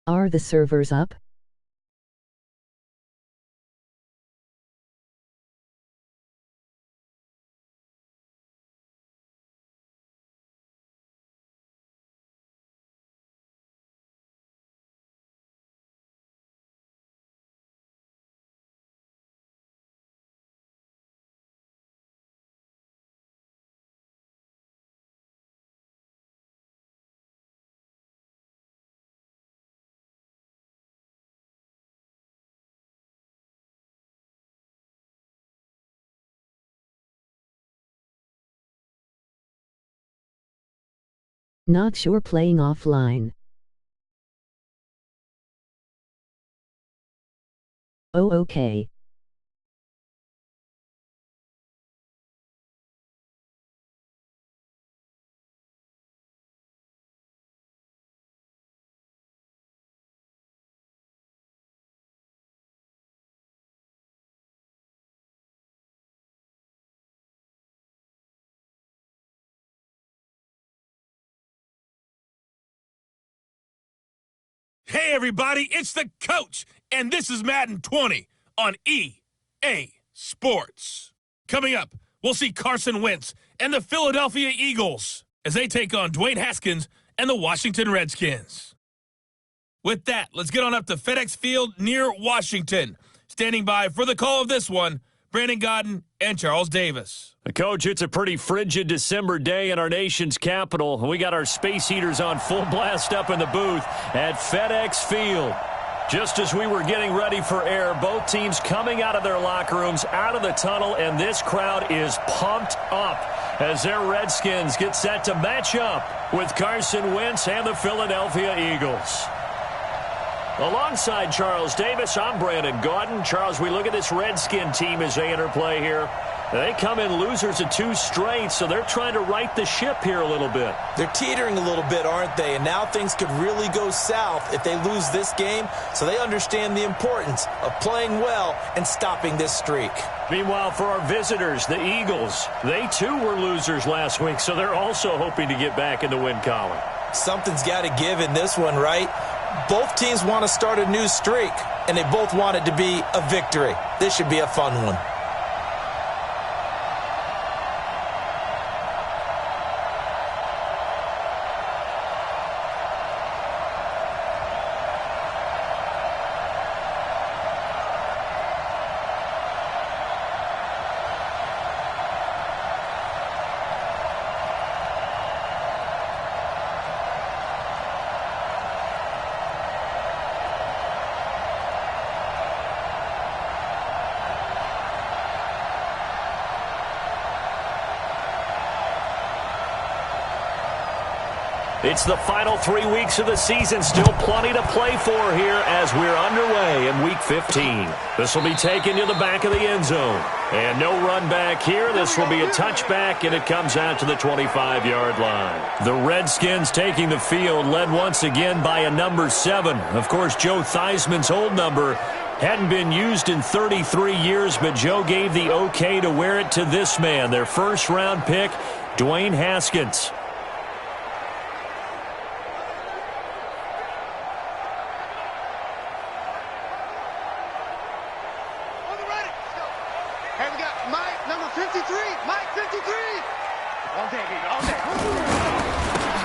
Are the servers up? Not sure, playing offline. Oh, okay. Hey everybody, it's the coach, and this is Madden 20 on EA Sports. Coming up, we'll see Carson Wentz and the Philadelphia Eagles as they take on Dwayne Haskins and the Washington Redskins. With that, let's get on up to FedEx Field near Washington. Standing by for the call of this one, Brandon Godden and Charles Davis. Coach, it's a pretty frigid December day in our nation's capital. We got our space heaters on full blast up in the booth at FedEx Field. Just as we were getting ready for air, both teams coming out of their locker rooms, out of the tunnel, and this crowd is pumped up as their Redskins get set to match up with Carson Wentz and the Philadelphia Eagles. Alongside Charles Davis, I'm Brandon Gaudin. Charles, we look at this Redskin team as they interplay here. They come in losers of 2 straight, so they're trying to right the ship here a little bit. They're teetering a little bit, aren't they? And now things could really go south if they lose this game, so they understand the importance of playing well and stopping this streak. Meanwhile, for our visitors, the Eagles, they too were losers last week, so they're also hoping to get back in the win column. Something's got to give in this one, right? Both teams want to start a new streak, and they both want it to be a victory. This should be a fun one. It's the final 3 weeks of the season. Still plenty to play for here as we're underway in Week 15. This will be taken to the back of the end zone. And no run back here. This will be a touchback, and it comes out to the 25-yard line. The Redskins taking the field, led once again by a number 7. Of course, Joe Theismann's old number hadn't been used in 33 years, but Joe gave the okay to wear it to this man, their first-round pick, Dwayne Haskins.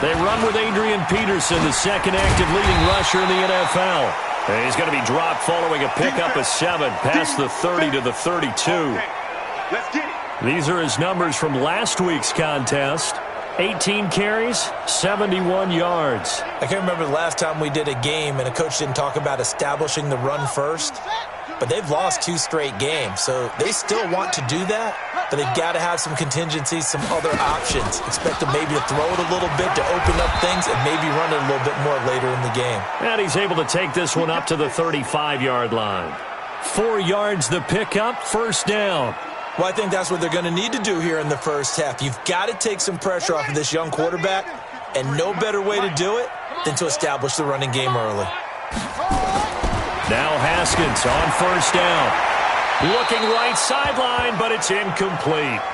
They run with Adrian Peterson, the second active leading rusher in the NFL. And he's going to be dropped following a pickup of 7 past the 30 to the 32. Let's get it. These are his numbers from last week's contest. 18 carries, 71 yards. I can't remember the last time we did a game and a coach didn't talk about establishing the run first. But they've lost 2 straight games, so they still want to do that, but they've got to have some contingencies, some other options. Expect them maybe to throw it a little bit to open up things and maybe run it a little bit more later in the game. And he's able to take this one up to the 35-yard line. 4 yards the pickup, first down. Well, I think that's what they're going to need to do here in the first half. You've got to take some pressure off of this young quarterback, and no better way to do it than to establish the running game early. Now Haskins on first down. Looking right sideline, but it's incomplete.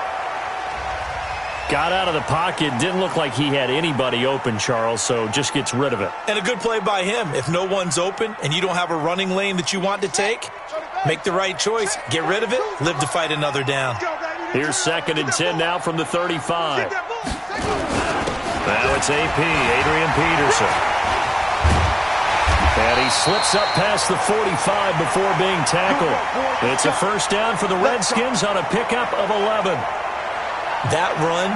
Got out of the pocket. Didn't look like he had anybody open, Charles, so just gets rid of it. And a good play by him. If no one's open and you don't have a running lane that you want to take, make the right choice. Get rid of it. Live to fight another down. Here's 2nd and 10 now from the 35. Now it's AP, Adrian Peterson. And he slips up past the 45 before being tackled. It's a first down for the Redskins on a pickup of 11. That run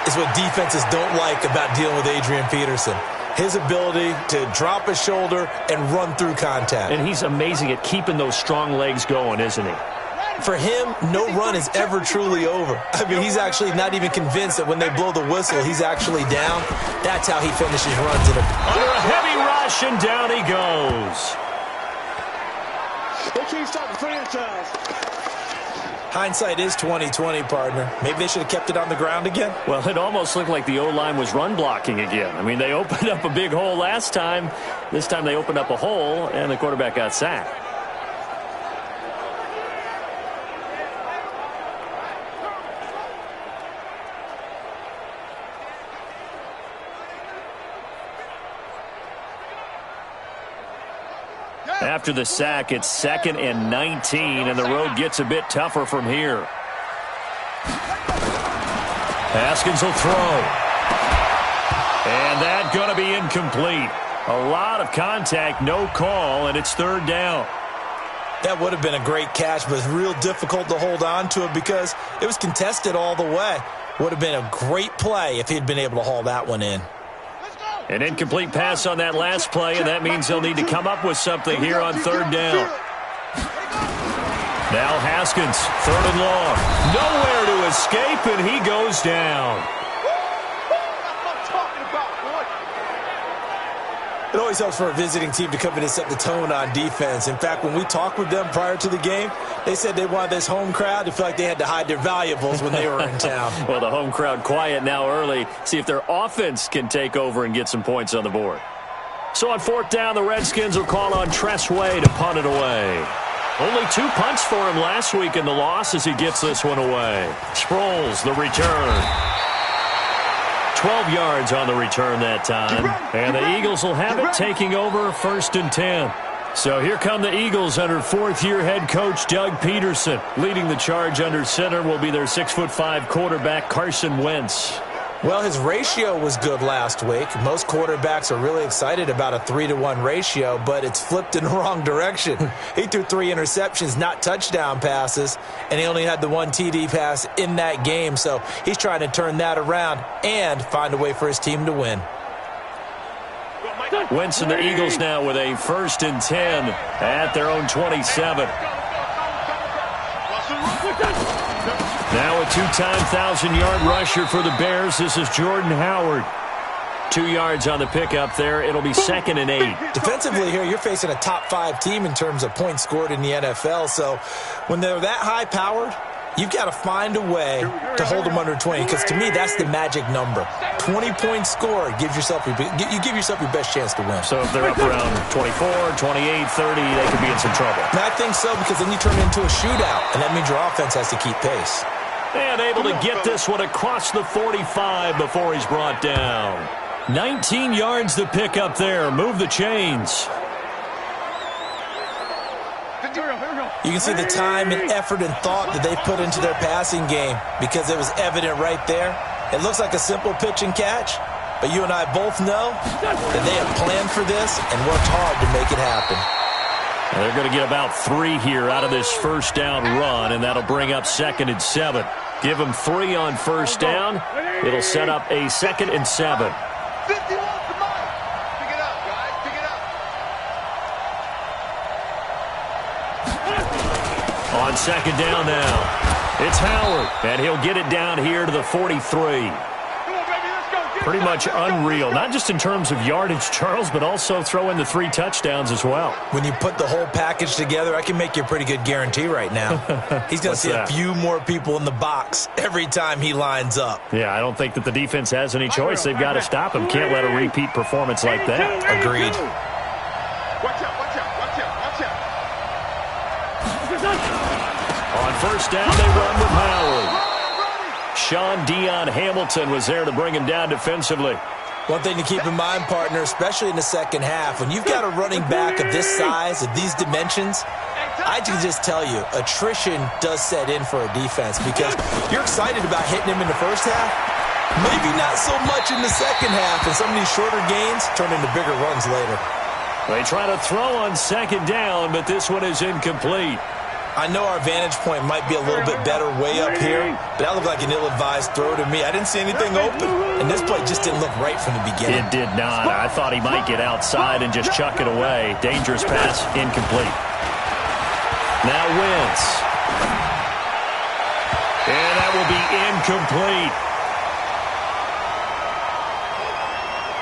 is what defenses don't like about dealing with Adrian Peterson. His ability to drop a shoulder and run through contact. And he's amazing at keeping those strong legs going, isn't he? For him, no run is ever truly over. I mean, he's actually not even convinced that when they blow the whistle, he's actually down. That's how he finishes runs. Under a heavy rush, and down he goes. They can't stop the franchise. Hindsight is 20/20, partner. Maybe they should have kept it on the ground again. Well, it almost looked like the O-line was run blocking again. I mean, they opened up a big hole last time. This time they opened up a hole, and the quarterback got sacked. After the sack, it's 2nd and 19, and the road gets a bit tougher from here. Haskins will throw. And that's going to be incomplete. A lot of contact, no call, and it's 3rd down. That would have been a great catch, but it's real difficult to hold on to it because it was contested all the way. Would have been a great play if he'd been able to haul that one in. An incomplete pass on that last play, and that means they'll need to come up with something here on 3rd down. Now Haskins, 3rd and long. Nowhere to escape, and he goes down. It always helps for a visiting team to come in and set the tone on defense. In fact, when we talked with them prior to the game, they said they wanted this home crowd to feel like they had to hide their valuables when they were in town. Well, the home crowd quiet now early. See if their offense can take over and get some points on the board. So on 4th down, the Redskins will call on Tressway to punt it away. Only 2 punts for him last week in the loss as he gets this one away. Sproles, the return. 12 yards on the return that time. And the Eagles will have it, taking over 1st and 10. So here come the Eagles under 4th-year head coach Doug Peterson. Leading the charge under center will be their 6'5" quarterback Carson Wentz. Well, his ratio was good last week. Most quarterbacks are really excited about a 3-to-1 ratio, but it's flipped in the wrong direction. He threw 3 interceptions, not touchdown passes, and he only had the 1 TD pass in that game. So he's trying to turn that around and find a way for his team to win. Wentz and the Eagles now with a 1st and 10 at their own 27. Now a 2-time 1,000-yard rusher for the Bears. This is Jordan Howard. 2 yards on the pickup there. It'll be 2nd and 8. Defensively here, you're facing a top-5 team in terms of points scored in the NFL. So when they're that high-powered, you've got to find a way to hold them under 20, because to me, that's the magic number. 20 points scored gives yourself you give yourself your best chance to win. So if they're up around 24, 28, 30, they could be in some trouble. And I think so, because then you turn it into a shootout, and that means your offense has to keep pace. And able to get this one across the 45 before he's brought down. 19 yards to pick up there. Move the chains. You can see the time and effort and thought that they put into their passing game, because it was evident right there. It looks like a simple pitch and catch, but you and I both know that they have planned for this and worked hard to make it happen. And they're going to get about 3 here out of this 1st down run, and that'll bring up 2nd and 7. Give them 3 on 1st down. It'll set up a 2nd and 7. 51, come on. Pick it up, guys. Pick it up. On 2nd down now, it's Howard, and he'll get it down here to the 43. Pretty much unreal, not just in terms of yardage, Charles, but also throw in the 3 touchdowns as well. When you put the whole package together, I can make you a pretty good guarantee right now. He's going to see a few more people in the box every time he lines up. Yeah, I don't think that the defense has any choice. They've got to stop him. Can't let a repeat performance like that. Agreed. Watch out, watch out, watch out, watch out. On 1st down, they run with Howard. Sean Dion Hamilton was there to bring him down defensively. One thing to keep in mind, partner, especially in the second half, when you've got a running back of this size, of these dimensions, I can just tell you, attrition does set in for a defense because you're excited about hitting him in the first half. Maybe not so much in the second half, and some of these shorter gains turn into bigger runs later. They try to throw on second down, but this one is incomplete. I know our vantage point might be a little bit better way up here, but that looked like an ill-advised throw to me. I didn't see anything open, and this play just didn't look right from the beginning. It did not. I thought he might get outside and just chuck it away. Dangerous pass, incomplete. Now Wentz. And that will be incomplete.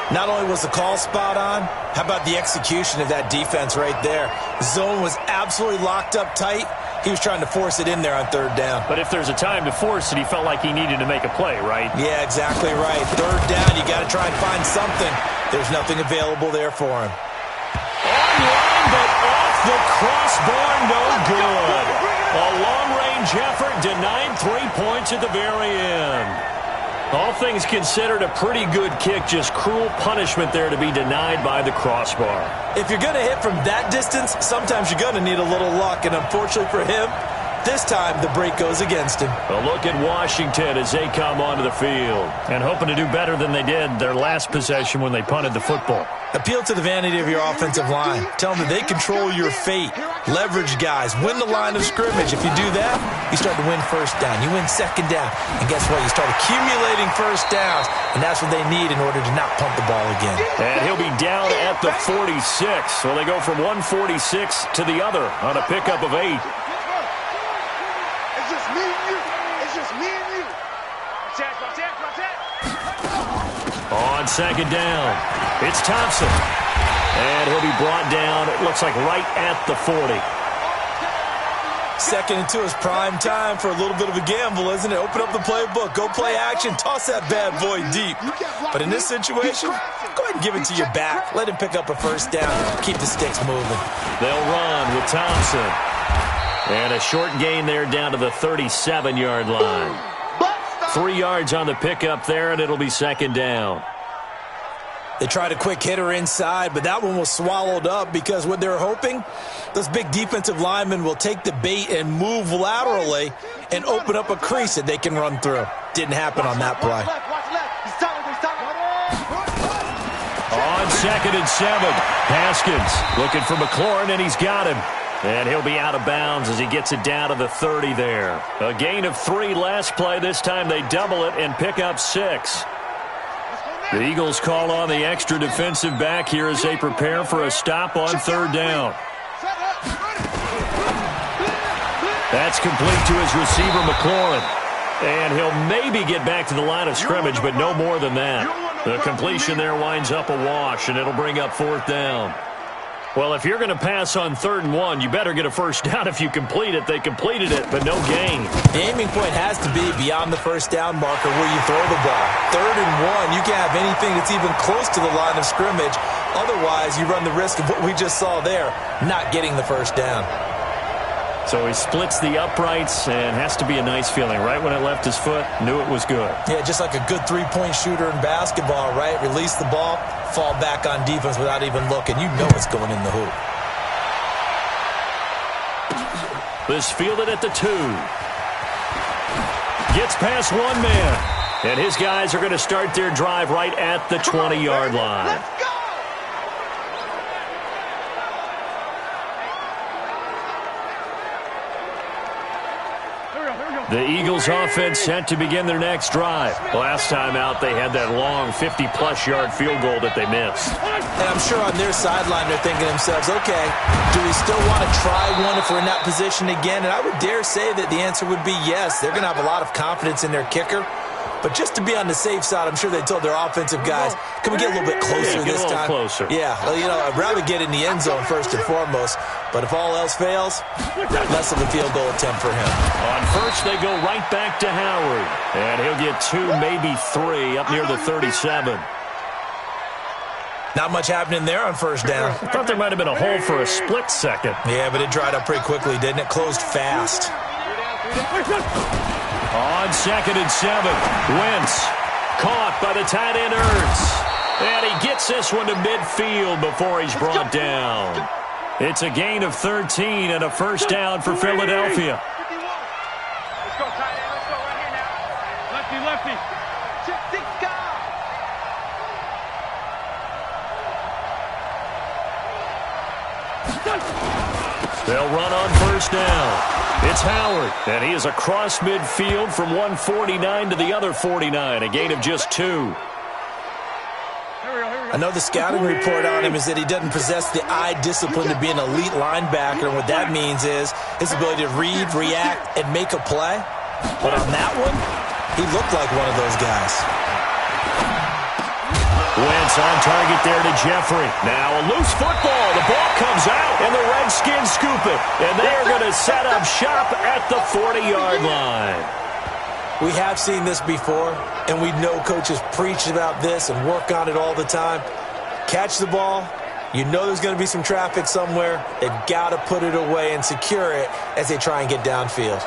Not only was the call spot on, how about the execution of that defense right there? Zone was absolutely locked up tight. He was trying to force it in there on third down. But if there's a time to force it, he felt like he needed to make a play, right? Yeah, exactly right. Third down, you got to try and find something. There's nothing available there for him. Online, but off the crossbar, no good. A long-range effort denied 3 points at the very end. All things considered, a pretty good kick, just cruel punishment there to be denied by the crossbar. If you're going to hit from that distance, sometimes you're going to need a little luck, and unfortunately for him, this time the break goes against him. A look at Washington as they come onto the field and hoping to do better than they did their last possession when they punted the football. Appeal to the vanity of your offensive line. Tell them that they control your fate. Leverage guys. Win the line of scrimmage. If you do that, you start to win first down. You win second down. And guess what? You start accumulating first downs. And that's what they need in order to not punt the ball again. And he'll be down at the 46. So they go from 146 to the other on a pickup of 8. It's just me and you. It's just me and you. Watch that. On second down, it's Thompson. And he'll be brought down, it looks like right at the 40. Second and 2 is prime time for a little bit of a gamble, isn't it? Open up the playbook, go play action, toss that bad boy deep. But in this situation, go ahead and give it to your back. Let him pick up a first down. Keep the sticks moving. They'll run with Thompson. And a short gain there down to the 37-yard line. 3 yards on the pickup there, and it'll be second down. They tried a quick hitter inside, but that one was swallowed up because what they're hoping, those big defensive linemen will take the bait and move laterally and open up a crease that they can run through. Didn't happen on that play. On second and 7, Haskins looking for McLaurin, and he's got him. And he'll be out of bounds as he gets it down to the 30 there. A gain of 3 last play. This time they double it and pick up 6. The Eagles call on the extra defensive back here as they prepare for a stop on third down. That's complete to his receiver, McLaurin. And he'll maybe get back to the line of scrimmage, but no more than that. The completion there winds up a wash, and it'll bring up fourth down. Well, if you're going to pass on 3rd and 1, you better get a first down if you complete it. They completed it, but no gain. The aiming point has to be beyond the first down marker where you throw the ball. 3rd and 1, you can't have anything that's even close to the line of scrimmage. Otherwise, you run the risk of what we just saw there, not getting the first down. So he splits the uprights and has to be a nice feeling. Right when it left his foot, knew it was good. Yeah, just like a good three-point shooter in basketball, right? Release the ball, fall back on defense without even looking. You know it's going in the hoop. This fielded at the 2. Gets past one man. And his guys are going to start their drive right at the 20-yard line. The Eagles offense set to begin their next drive. Last time out, they had that long 50-plus yard field goal that they missed. And I'm sure on their sideline, they're thinking to themselves, okay, do we still want to try one if we're in that position again? And I would dare say that the answer would be yes. They're going to have a lot of confidence in their kicker. But just to be on the safe side, I'm sure they told their offensive guys, can we get a little bit closer this time? Closer. Yeah, well, you know, I'd rather get in the end zone first and foremost. But if all else fails, less of a field goal attempt for him. On first, they go right back to Howard. And he'll get 2, maybe 3 up near the 37. Not much happening there on first down. I thought there might have been a hole for a split second. Yeah, but it dried up pretty quickly, didn't it? Closed fast. On 2nd and 7, Wentz caught by the tight end Ertz. And he gets this one to midfield before he's brought down. It's a gain of 13 and a first down for Philadelphia. Let's go, tight end. Let's go right here now. Lefty, lefty. Check, tick, go. They'll run on first down. It's Howard, and he is across midfield from 149 to the other 49, a gain of just 2. I know the scouting report on him is that he doesn't possess the eye discipline to be an elite linebacker, and what that means is his ability to read, react, and make a play. But on that one, he looked like one of those guys. Wentz on target there to Jeffrey. Now a loose football. The ball comes out, and the Redskins scoop it. And they are going to set up shop at the 40-yard line. We have seen this before, and we know coaches preach about this and work on it all the time. Catch the ball. You know there's going to be some traffic somewhere. They've got to put it away and secure it as they try and get downfield.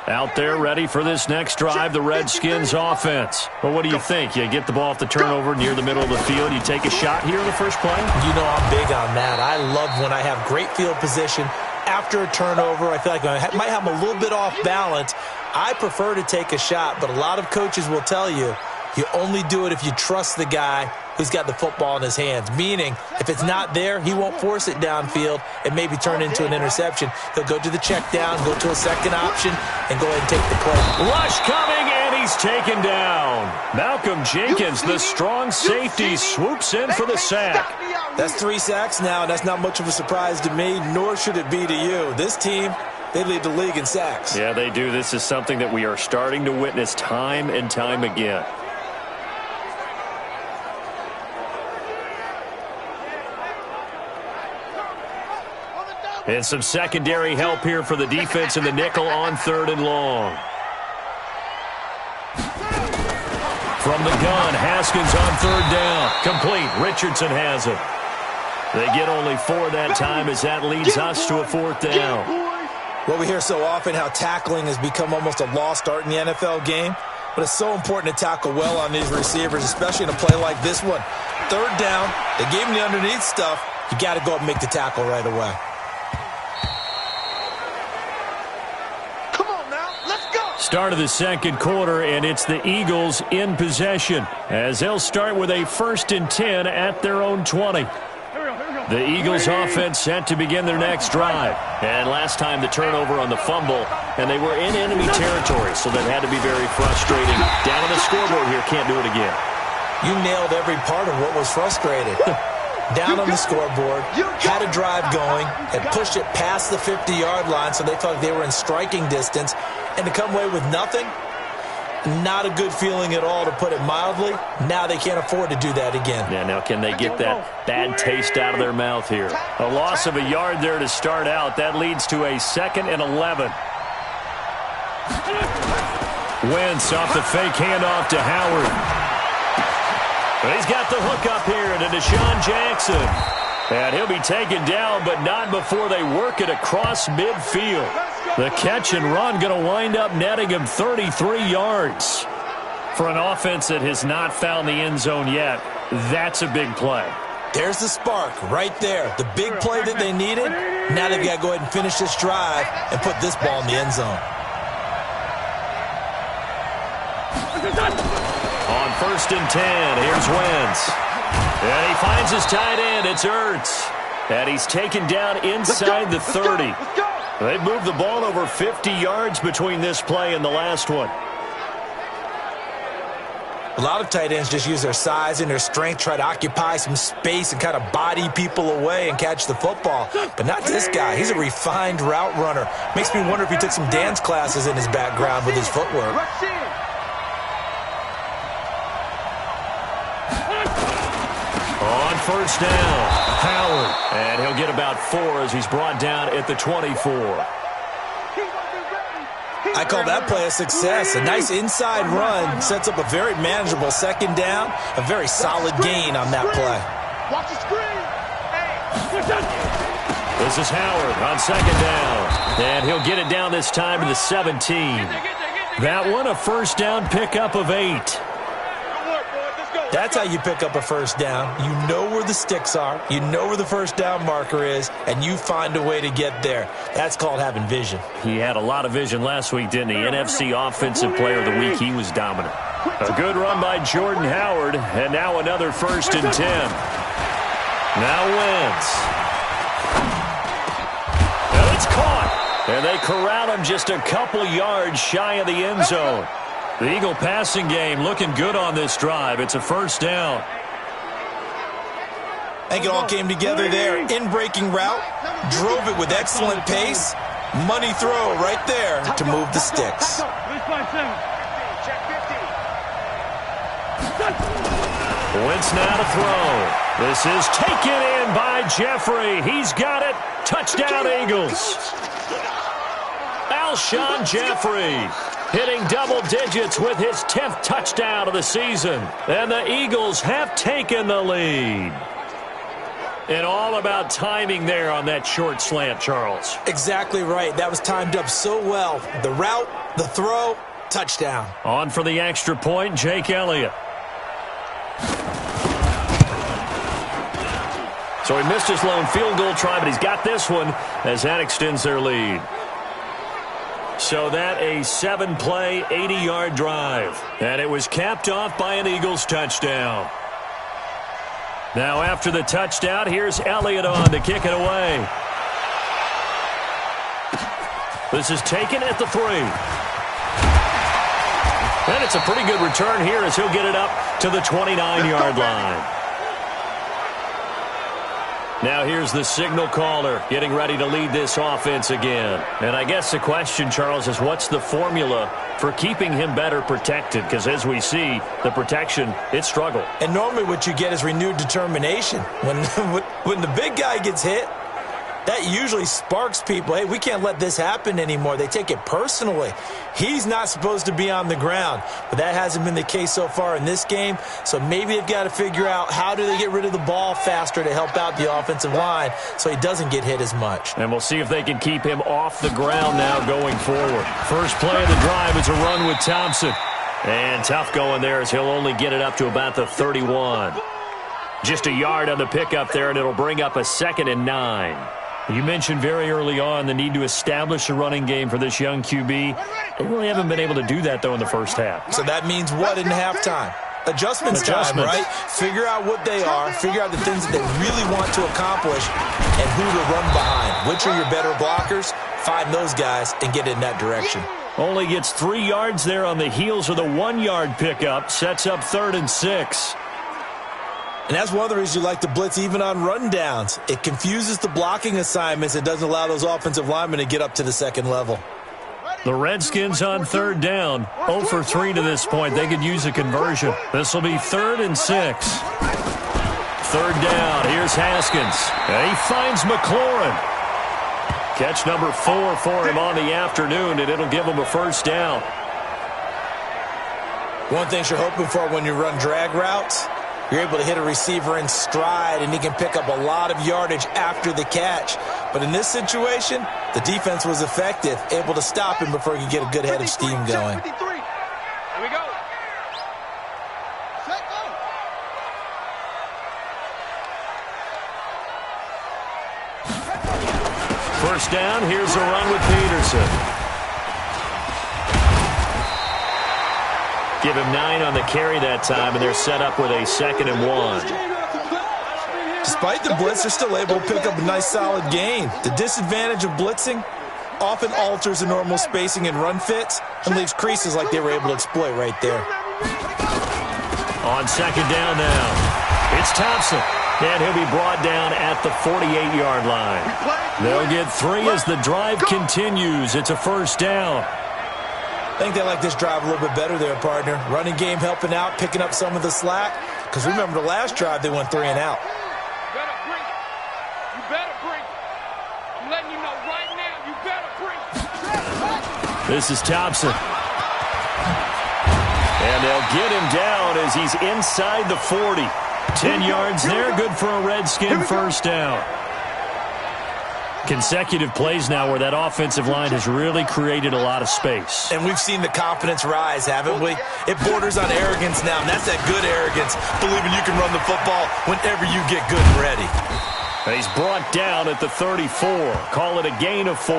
Out there ready for this next drive, the Redskins offense. Well, what do you think? You get the ball off the turnover near the middle of the field. You take a shot here in the first play? You know I'm big on that. I love when I have great field position. After a turnover, I feel like I might have them a little bit off balance. I prefer to take a shot, but a lot of coaches will tell you, you only do it if you trust the guy who's got the football in his hands. Meaning, if it's not there, he won't force it downfield and maybe turn it into an interception. He'll go to the check down, go to a second option, and go ahead and take the play. Rush coming, and he's taken down. Malcolm Jenkins, the strong safety, swoops in for the sack. That's 3 sacks now, and that's not much of a surprise to me, nor should it be to you. This team, they lead the league in sacks. Yeah, they do. This is something that we are starting to witness time and time again. And some secondary help here for the defense in the nickel on 3rd and long. From the gun, Haskins on 3rd down. Complete. Richardson has it. They get only 4 that time as that leads us to a 4th down. Well, we hear so often how tackling has become almost a lost art in the NFL game. But it's so important to tackle well on these receivers, especially in a play like this one. 3rd down. They gave him the underneath stuff. You got to go up and make the tackle right away. Start of the second quarter, and it's the Eagles in possession as they'll start with a 1st and 10 at their own 20. The Eagles offense set to begin their next drive. And last time the turnover on the fumble, and they were in enemy territory, so that had to be very frustrating. Down on the scoreboard here, can't do it again. You nailed every part of what was frustrating. Down on the scoreboard, had a drive going, had pushed it past the 50-yard line, so they felt like they were in striking distance, and to come away with nothing, not a good feeling at all, to put it mildly. Now they can't afford to do that again. Yeah, now can they get that bad taste out of their mouth here? A loss of a yard there to start out. That leads to a 2nd and 11. Wentz off the fake handoff to Howard. But he's got the hook up here to Deshaun Jackson. And he'll be taken down, but not before they work it across midfield. The catch and run going to wind up netting him 33 yards. For an offense that has not found the end zone yet, that's a big play. There's the spark right there. The big play that they needed. Now they've got to go ahead and finish this drive and put this ball in the end zone. On 1st and 10, here's Wentz. And he finds his tight end. It's Ertz. And he's taken down inside the 30. They've moved the ball over 50 yards between this play and the last one. A lot of tight ends just use their size and their strength, try to occupy some space and kind of body people away and catch the football. But not this guy. He's a refined route runner. Makes me wonder if he took some dance classes in his background with his footwork. On 1st down, Howard. And he'll get about 4 as he's brought down at the 24. I call that play a success. A nice inside run sets up a very manageable 2nd down. A very solid gain on that play. Watch the screen. This is Howard on second down. And he'll get it down this time to the 17. That one a first down pickup of 8. That's how you pick up a first down. You know where the sticks are. You know where the first down marker is, and you find a way to get there. That's called having vision. He had a lot of vision last week, didn't he? NFC Offensive Player of the Week. He was dominant. A good run by Jordan Howard, and now another 1st and 10. Now Wentz. And it's caught. And they corral him just a couple yards shy of the end zone. The Eagle passing game looking good on this drive. It's a first down. I think it all came together there. In-breaking route, drove it with excellent pace. Money throw right there to move the sticks. Wentz now to throw. This is taken in by Jeffrey. He's got it. Touchdown, Eagles. Alshon Jeffrey hitting double digits with his 10th touchdown of the season. And the Eagles have taken the lead. And all about timing there on that short slant, Charles. Exactly right. That was timed up so well. The route, the throw, touchdown. On for the extra point, Jake Elliott. So he missed his lone field goal try, but he's got this one as that extends their lead. So that a 7-play, 80-yard drive. And it was capped off by an Eagles touchdown. Now after the touchdown, here's Elliott on to kick it away. This is taken at the 3. And it's a pretty good return here as he'll get it up to the 29-yard line. Now here's the signal caller getting ready to lead this offense again. And I guess the question, Charles, is what's the formula for keeping him better protected? Because as we see, the protection, it struggled. And normally what you get is renewed determination. When the big guy gets hit, that usually sparks people. Hey, we can't let this happen anymore. They take it personally. He's not supposed to be on the ground, but that hasn't been the case so far in this game. So maybe they've got to figure out how do they get rid of the ball faster to help out the offensive line so he doesn't get hit as much. And we'll see if they can keep him off the ground now going forward. First play of the drive is a run with Thompson. And tough going there as he'll only get it up to about the 31. Just a yard on the pickup there, and it'll bring up a 2nd and 9. You mentioned very early on the need to establish a running game for this young QB. They really haven't been able to do that, though, in the first half. So that means what in halftime? Adjustments time, right? Figure out what they are, figure out the things that they really want to accomplish, and who to run behind. Which are your better blockers? Find those guys and get in that direction. Only gets 3 yards there on the heels of the 1-yard pickup. Sets up 3rd and 6. And that's one of the reasons you like to blitz even on rundowns. It confuses the blocking assignments. It doesn't allow those offensive linemen to get up to the second level. The Redskins on 3rd down. 0 for 3 to this point. They could use a conversion. This will be 3rd and 6. 3rd down. Here's Haskins. And he finds McLaurin. Catch number 4 for him on the afternoon, and it'll give him a first down. One thing you're hoping for when you run drag routes, you're able to hit a receiver in stride, and he can pick up a lot of yardage after the catch. But in this situation, the defense was effective, able to stop him before he could get a good head of steam going. Here we go. Set, go. First down, here's a run with Peterson. Give him 9 on the carry that time, and they're set up with a 2nd and 1. Despite the blitz, they're still able to pick up a nice solid gain. The disadvantage of blitzing often alters the normal spacing and run fits and leaves creases like they were able to exploit right there. On 2nd down now, it's Thompson, and he'll be brought down at the 48-yard line. They'll get 3 as the drive continues. It's a first down. I think they like this drive a little bit better there, partner. Running game helping out, picking up some of the slack. Because remember the last drive, they went 3 and out. You better bring it. I'm letting you know right now, you better bring it. This is Thompson. And they'll get him down as he's inside the 40. 10 yards there, good for a Redskin first down. Consecutive plays now where that offensive line has really created a lot of space. And we've seen the confidence rise, haven't we? It borders on arrogance now, and that's that good arrogance, believing you can run the football whenever you get good and ready. And he's brought down at the 34. Call it a gain of 4.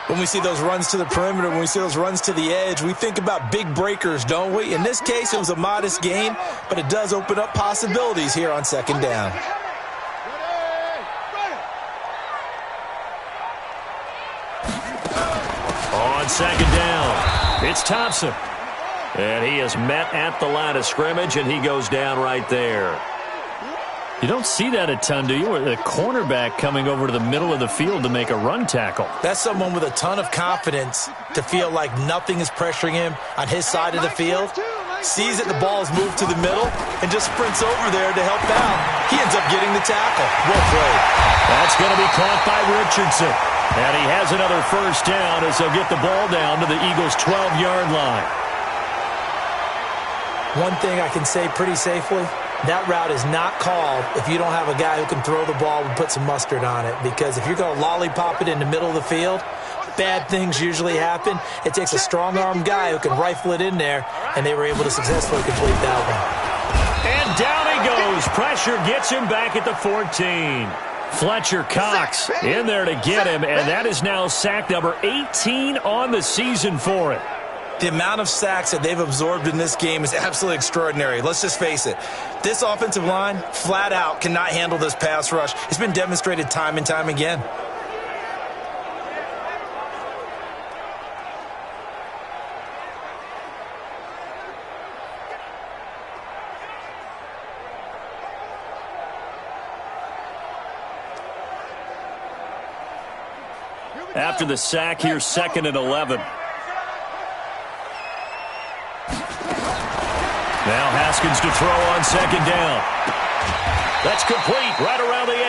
When we see those runs to the perimeter, when we see those runs to the edge, we think about big breakers, don't we? In this case, it was a modest gain, but it does open up possibilities here on second down. On second down, it's Thompson. And he is met at the line of scrimmage, and he goes down right there. You don't see that a ton, do you? The cornerback coming over to the middle of the field to make a run tackle. That's someone with a ton of confidence to feel like nothing is pressuring him on his side of the field. Sees that the ball is moved to the middle and just sprints over there to help out. He ends up getting the tackle. Well played. That's going to be caught by Richardson. And he has another first down as they'll get the ball down to the Eagles' 12-yard line. One thing I can say pretty safely, that route is not called if you don't have a guy who can throw the ball and put some mustard on it. Because if you're going to lollipop it in the middle of the field, bad things usually happen. It takes a strong-arm guy who can rifle it in there, and they were able to successfully complete that one. And down he goes. Pressure gets him back at the 14. Fletcher Cox in there to get him, and that is now sack number 18 on the season for him. The amount of sacks that they've absorbed in this game is absolutely extraordinary. Let's just face it. This offensive line, flat out, cannot handle this pass rush. It's been demonstrated time and time again. After the sack here, 2nd and 11. Now Haskins to throw on second down. That's complete right around the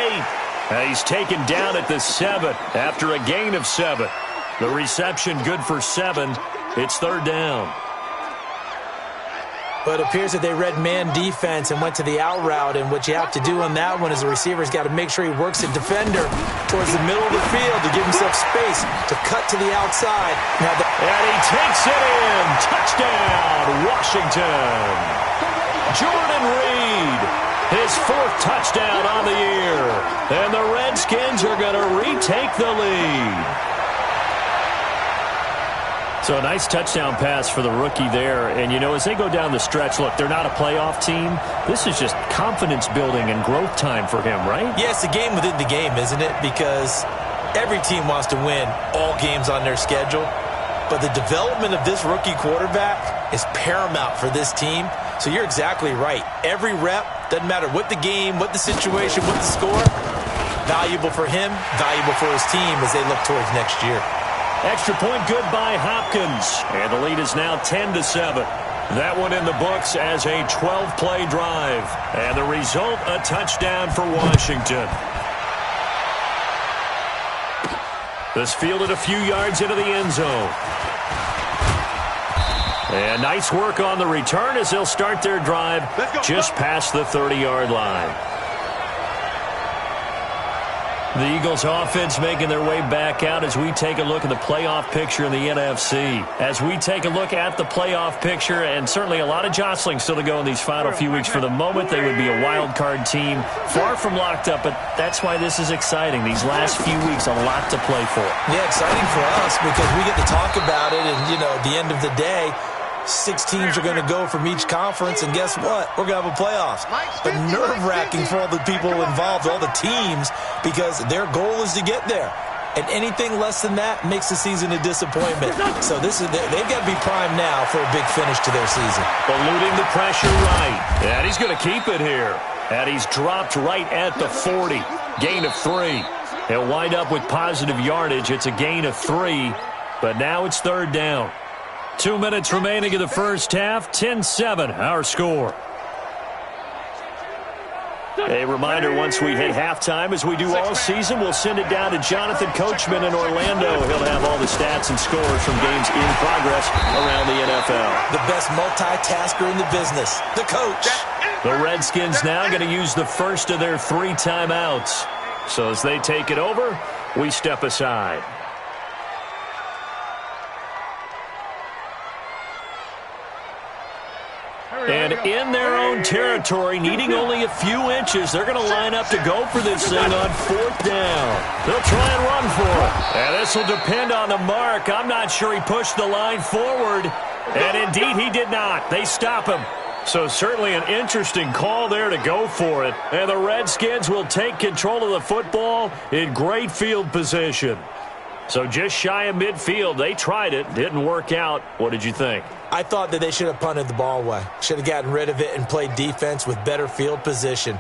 8. And he's taken down at the 7 after a gain of 7. The reception good for 7. It's third down. But it appears that they read man defense and went to the out route, and what you have to do on that one is the receiver's got to make sure he works a defender towards the middle of the field to give himself space to cut to the outside. And he takes it in. Touchdown, Washington. Jordan Reed, his 4th touchdown on the year. And the Redskins are going to retake the lead. So a nice touchdown pass for the rookie there. And, you know, as they go down the stretch, look, they're not a playoff team. This is just confidence building and growth time for him, right? Yeah, it's a game within the game, isn't it? Because every team wants to win all games on their schedule. But the development of this rookie quarterback is paramount for this team. So you're exactly right. Every rep, doesn't matter what the game, what the situation, what the score, valuable for him, valuable for his team as they look towards next year. Extra point good by Hopkins. And the lead is now 10-7. That one in the books as a 12-play drive. And the result, a touchdown for Washington. This fielded a few yards into the end zone. And nice work on the return as they'll start their drive just past the 30-yard line. The Eagles offense making their way back out as we take a look at the playoff picture in the NFC. As we take a look at the playoff picture, and certainly a lot of jostling still to go in these final few weeks. For the moment, they would be a wild card team, far from locked up, but that's why this is exciting. These last few weeks, a lot to play for. Yeah, exciting for us because we get to talk about it, and, you know, at the end of the day, 6 teams are going to go from each conference, and guess what? We're going to have a playoffs. But nerve-wracking for all the people involved, all the teams, because their goal is to get there. And anything less than that makes the season a disappointment. So they've got to be primed now for a big finish to their season. Eluding the pressure right. And he's going to keep it here. And he's dropped right at the 40. Gain of 3. He'll wind up with positive yardage. It's a gain of 3. But now it's third down. 2 minutes remaining in the first half. 10-7, our score. A reminder, once we hit halftime, as we do all season, we'll send it down to Jonathan Coachman in Orlando. He'll have all the stats and scores from games in progress around the NFL. The best multitasker in the business, the coach. The Redskins now going to use the first of their 3 timeouts. So as they take it over, we step aside. And in their own territory, needing only a few inches, they're going to line up to go for this thing on 4th down. They'll try and run for it. And this will depend on the mark. I'm not sure he pushed the line forward. And indeed, he did not. They stop him. So certainly an interesting call there to go for it. And the Redskins will take control of the football in great field position. So just shy of midfield. They tried it. Didn't work out. What did you think? I thought that they should have punted the ball away. Should have gotten rid of it and played defense with better field position.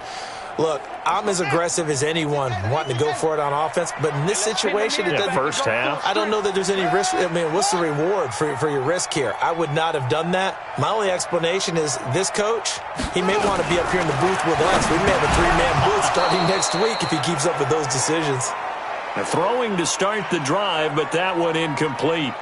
Look, I'm as aggressive as anyone wanting to go for it on offense, but in this situation, it doesn't. First half. I don't know that there's any risk. I mean, what's the reward for your risk here? I would not have done that. My only explanation is this coach, he may want to be up here in the booth with us. We may have a 3-man booth starting next week if he keeps up with those decisions. Throwing to start the drive, but that one incomplete.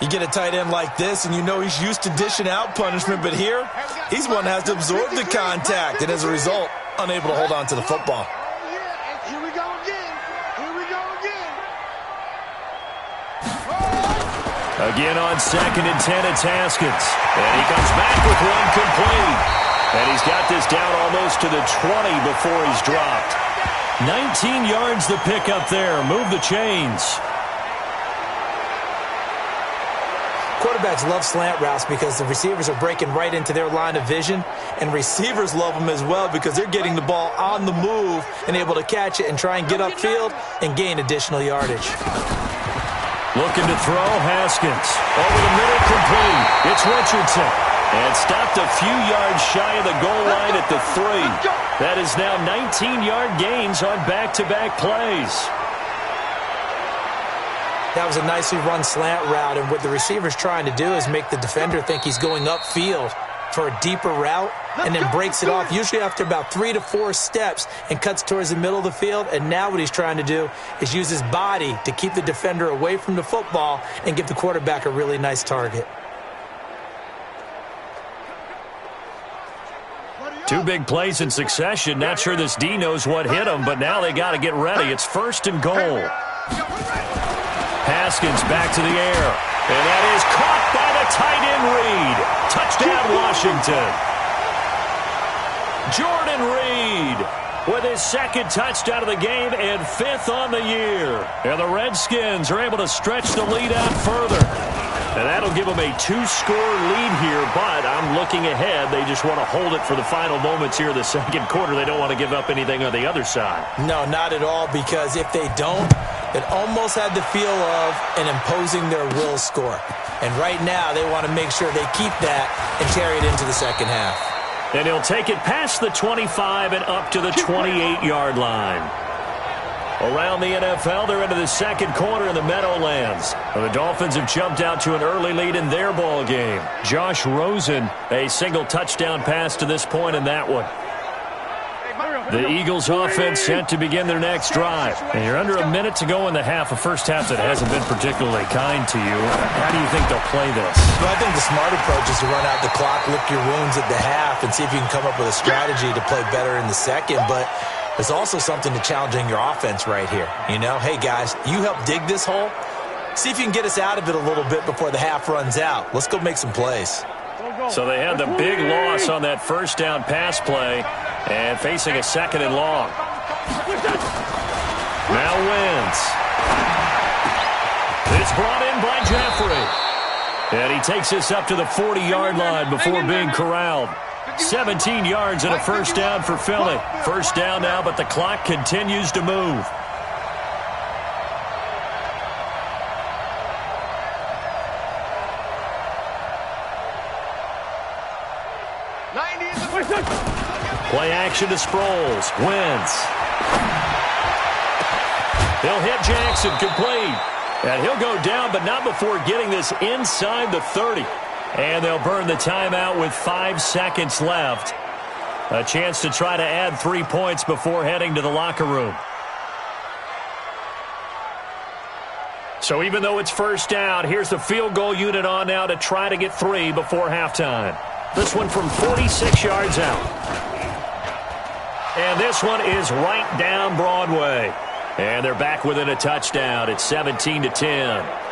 You get a tight end like this, and you know he's used to dishing out punishment, but here, he's one that has to absorb the contact, and as a result, unable to hold on to the football. Here we go again. Here we go again. Again on 2nd and 10, it's Haskins. And he comes back with one complete. And he's got this down almost to the 20 before he's dropped. 19 yards the pick up there. Move the chains. Quarterbacks love slant routes because the receivers are breaking right into their line of vision, and receivers love them as well because they're getting the ball on the move and able to catch it and try and get upfield and gain additional yardage. Looking to throw, Haskins. Over the middle, complete. It's Richardson. And stopped a few yards shy of the goal line at the 3. That is now 19-yard gains on back-to-back plays. That was a nicely run slant route, and what the receiver's trying to do is make the defender think he's going upfield for a deeper route and then breaks it off, usually after about 3 to 4 steps, and cuts towards the middle of the field. And now what he's trying to do is use his body to keep the defender away from the football and give the quarterback a really nice target. 2 big plays in succession. Not sure this D knows what hit him, but now they got to get ready. It's 1st and goal. Haskins back to the air. And that is caught by the tight end Reed. Touchdown, Washington. Jordan Reed with his 2nd touchdown of the game and 5th on the year. And the Redskins are able to stretch the lead out further. And that'll give them a 2-score lead here, but I'm looking ahead. They just want to hold it for the final moments here in the 2nd quarter. They don't want to give up anything on the other side. No, not at all, because if they don't, it almost had the feel of an imposing their will score. And right now, they want to make sure they keep that and carry it into the 2nd half. And he'll take it past the 25 and up to the 28-yard line. Around the NFL, they're into the 2nd quarter in the Meadowlands. The Dolphins have jumped out to an early lead in their ball game. Josh Rosen, a single touchdown pass to this point in that one. The Eagles offense set to begin their next drive. And you're under a minute to go in the half, a first half that hasn't been particularly kind to you. How do you think they'll play this? Well, I think the smart approach is to run out the clock, lick your wounds at the half, and see if you can come up with a strategy to play better in the 2nd. But there's also something to challenging your offense right here. You know, hey, guys, you help dig this hole. See if you can get us out of it a little bit before the half runs out. Let's go make some plays. So they had the big loss on that 1st down pass play and facing a 2nd and long. Now Wentz. It's brought in by Jeffrey. And he takes this up to the 40-yard line before being corralled. 17 yards and a 1st down for Philly. 1st down now, but the clock continues to move. Play action to Sproles. Wentz. He'll hit Jackson, complete. And he'll go down, but not before getting this inside the 30. And they'll burn the timeout with 5 seconds left. A chance to try to add 3 points before heading to the locker room. So even though it's 1st down, here's the field goal unit on now to try to get 3 before halftime. This one from 46 yards out. And this one is right down Broadway. And they're back within a touchdown. It's 17-10.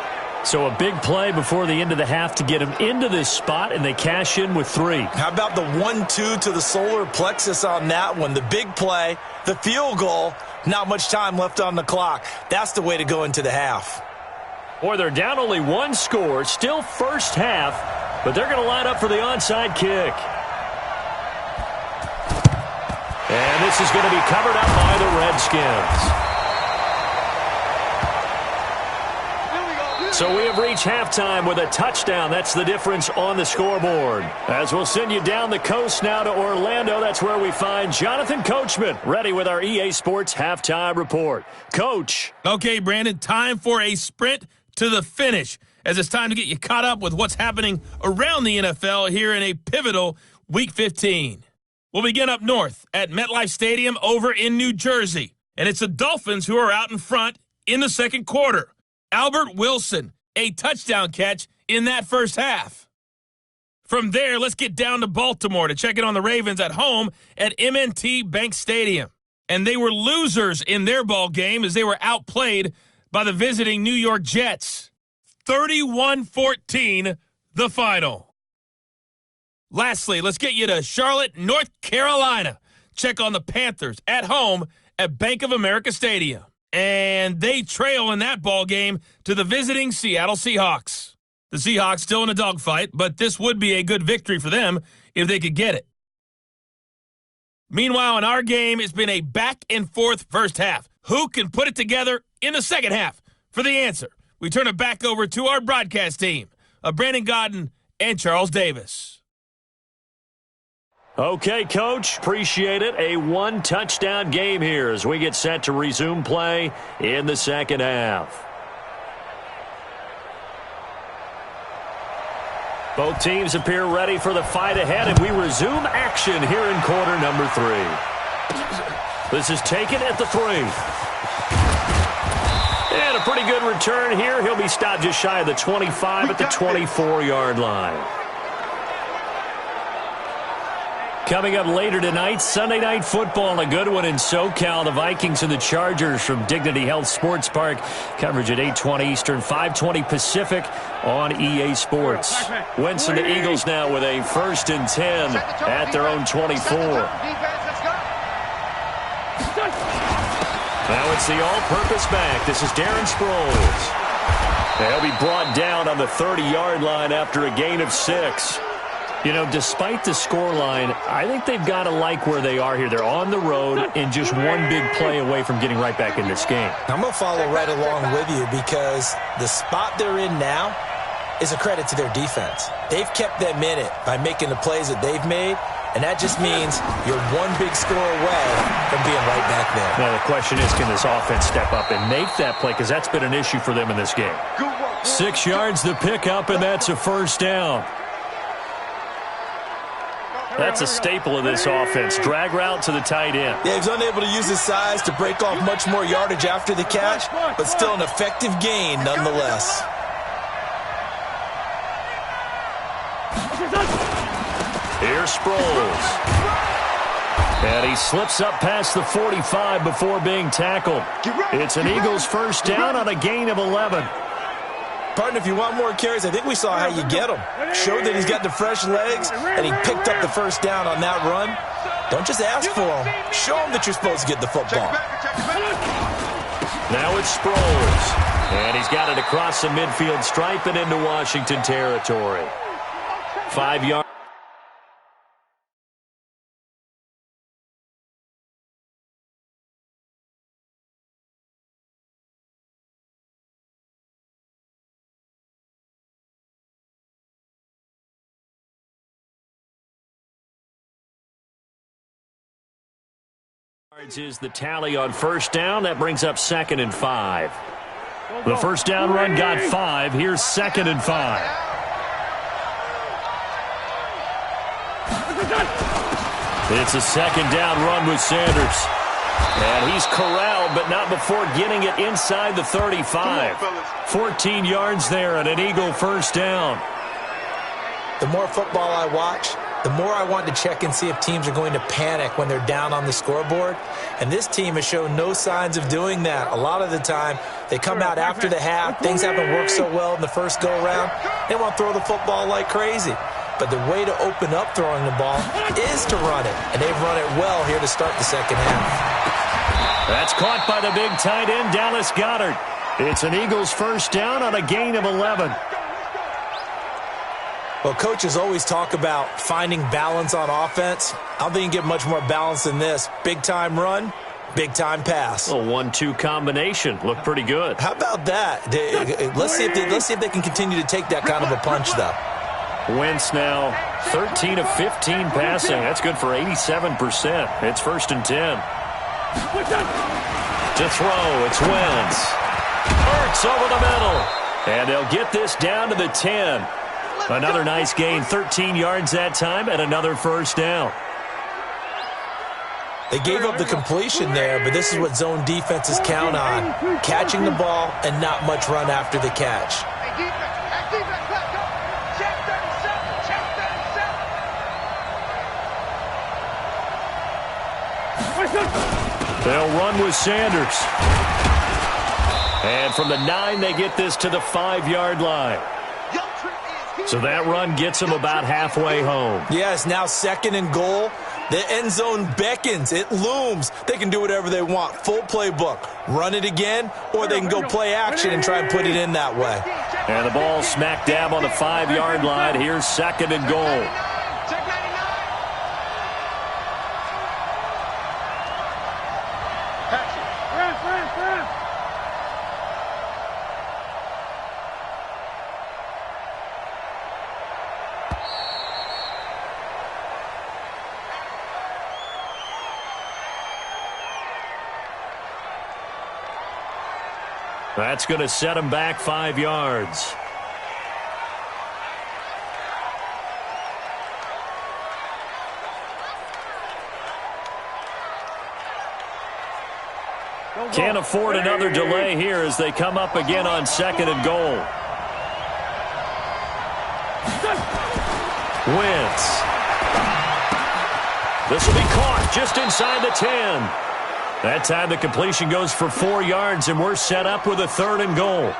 So a big play before the end of the half to get them into this spot, and they cash in with 3. How about the 1-2 to the solar plexus on that one? The big play, the field goal, not much time left on the clock. That's the way to go into the half. Boy, they're down only 1 score, still first half, but they're going to line up for the onside kick. And this is going to be covered up by the Redskins. So we have reached halftime with a touchdown. That's the difference on the scoreboard. As we'll send you down the coast now to Orlando, that's where we find Jonathan Coachman, ready with our EA Sports Halftime Report. Coach. Okay, Brandon, time for a sprint to the finish, as it's time to get you caught up with what's happening around the NFL here in a pivotal Week 15. We'll begin up north at MetLife Stadium over in New Jersey, and it's the Dolphins who are out in front in the second quarter. Albert Wilson, a touchdown catch in that first half. From there, let's get down to Baltimore to check in on the Ravens at home at M&T Bank Stadium. And they were losers in their ball game as they were outplayed by the visiting New York Jets. 31-14, the final. Lastly, let's get you to Charlotte, North Carolina. Check on the Panthers at home at Bank of America Stadium. And they trail in that ball game to the visiting Seattle Seahawks. The Seahawks still in a dogfight, but this would be a good victory for them if they could get it. Meanwhile, in our game, it's been a back-and-forth first half. Who can put it together in the second half? For the answer, we turn it back over to our broadcast team of Brandon Godden and Charles Davis. Okay, Coach, appreciate it. A 1-touchdown game here as we get set to resume play in the second half. Both teams appear ready for the fight ahead, and we resume action here in quarter number 3. This is taken at the 3. And a pretty good return here. He'll be stopped just shy of the 25 at the 24-yard line. Coming up later tonight, Sunday Night Football, a good one in SoCal. The Vikings and the Chargers from Dignity Health Sports Park. Coverage at 8:20 Eastern, 5:20 Pacific on EA Sports. Wentz and the Eagles now with a 1st and 10 at their own 24. Now it's the all-purpose back. This is Darren Sproles. They'll be brought down on the 30-yard line after a gain of 6. You know, despite the scoreline, I think they've got to like where they are here. They're on the road and just one big play away from getting right back in this game. I'm going to follow right along with you because the spot they're in now is a credit to their defense. They've kept them in it by making the plays that they've made, and that just means you're one big score away from being right back there. Now, the question is, can this offense step up and make that play? Because that's been an issue for them in this game. 6 yards the pickup, and that's a first down. That's a staple of this offense. Drag route to the tight end. Yeah, he's unable to use his size to break off much more yardage after the catch, but still an effective gain nonetheless. Here's Sproles. And he slips up past the 45 before being tackled. It's an Eagles first down on a gain of 11. Partner, if you want more carries, I think we saw how you get them. Showed that he's got the fresh legs, and he picked up the first down on that run. Don't just ask for them. Show them that you're supposed to get the football. Now it's Sproles. And he's got it across the midfield stripe and into Washington territory. 5 yards. Is the tally on first down. That brings up 2nd and 5. The first down run got 5. Here's 2nd and 5. It's a 2nd down run with Sanders. And he's corralled, but not before getting it inside the 35. 14 yards there and an Eagle first down. The more football I watch, the more I want to check and see if teams are going to panic when they're down on the scoreboard. And this team has shown no signs of doing that. A lot of the time, they come out after the half. Things haven't worked so well in the first go-around. They want to throw the football like crazy. But the way to open up throwing the ball is to run it. And they've run it well here to start the second half. That's caught by the big tight end, Dallas Goedert. It's an Eagles first down on a gain of 11. Well, coaches always talk about finding balance on offense. I don't think you can get much more balance than this. Big-time run, big-time pass. A 1-2 combination. Looked pretty good. How about that? Let's see if they can continue to take that kind of a punch, though. Wentz now 13 of 15 passing. That's good for 87%. It's first and 10. To throw, it's Wentz. Hurts over the middle. And they'll get this down to the 10. Another nice gain, 13 yards that time, and another first down. They gave up the completion there, but this is what zone defenses count on. Catching the ball and not much run after the catch. They'll run with Sanders. And from the 9, they get this to the 5-yard line. So that run gets them about halfway home. Yes, now second and goal. The end zone beckons. It looms. They can do whatever they want. Full playbook. Run it again, or they can go play action and try and put it in that way. And the ball smack dab on the 5-yard line. Here's second and goal. That's going to set him back 5 yards. Can't afford another delay here as they come up again on second and goal. Wentz. This will be caught just inside the 10. That time the completion goes for 4 yards, and we're set up with a third and goal.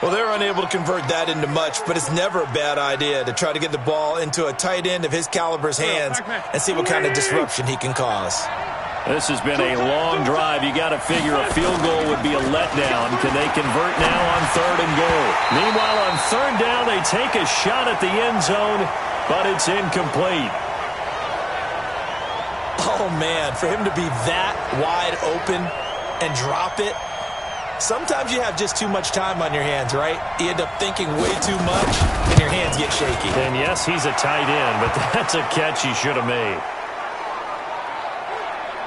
Well, they're unable to convert that into much, but it's never a bad idea to try to get the ball into a tight end of his caliber's hands and see what kind of disruption he can cause. This has been a long drive. You got to figure a field goal would be a letdown. Can they convert now on third and goal? Meanwhile, on third down, they take a shot at the end zone, but it's incomplete. Oh, man, for him to be that wide open and drop it, sometimes you have just too much time on your hands, right? You end up thinking way too much, and your hands get shaky. And, yes, he's a tight end, but that's a catch he should have made.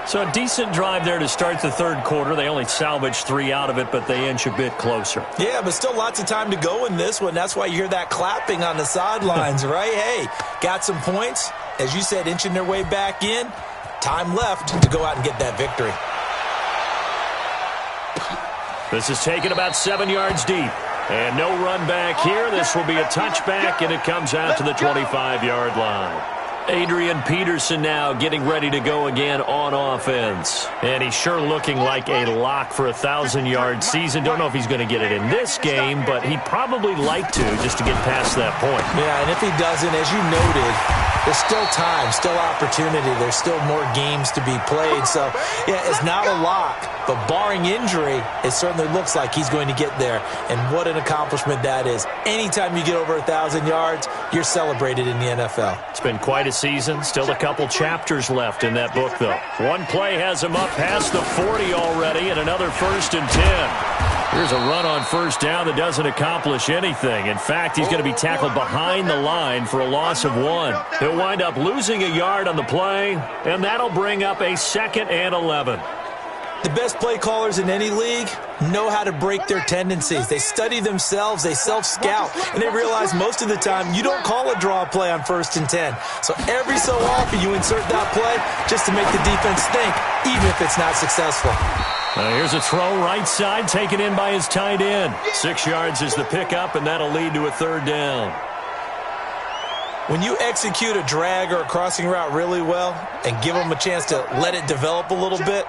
So a decent drive there to start the third quarter. They only salvaged 3 out of it, but they inch a bit closer. Yeah, but still lots of time to go in this one. That's why you hear that clapping on the sidelines, right? Hey, got some points. As you said, inching their way back in. Time left to go out and get that victory. This is taken about 7 yards deep. And no run back here. This will be a touchback, and it comes out to the 25-yard line. Adrian Peterson now getting ready to go again on offense. And he's sure looking like a lock for a 1,000-yard season. Don't know if he's going to get it in this game, but he'd probably like to just to get past that point. Yeah, and if he doesn't, as you noted, there's still time, still opportunity. There's still more games to be played. So, yeah, it's not a lock. But barring injury, it certainly looks like he's going to get there. And what an accomplishment that is. Anytime you get over 1,000 yards, you're celebrated in the NFL. It's been quite a season. Still a couple chapters left in that book, though. One play has him up past the 40 already, and another first and 10. Here's a run on first down that doesn't accomplish anything. In fact, he's going to be tackled behind the line for a loss of 1. He'll wind up losing a yard on the play, and that'll bring up a 2nd and 11. The best play callers in any league know how to break their tendencies. They study themselves, they self-scout, and they realize most of the time you don't call a draw play on 1st and 10. So every so often you insert that play just to make the defense think, even if it's not successful. Here's a throw right side taken in by his tight end. 6 yards is the pickup, and that'll lead to a third down. When you execute a drag or a crossing route really well and give them a chance to let it develop a little bit,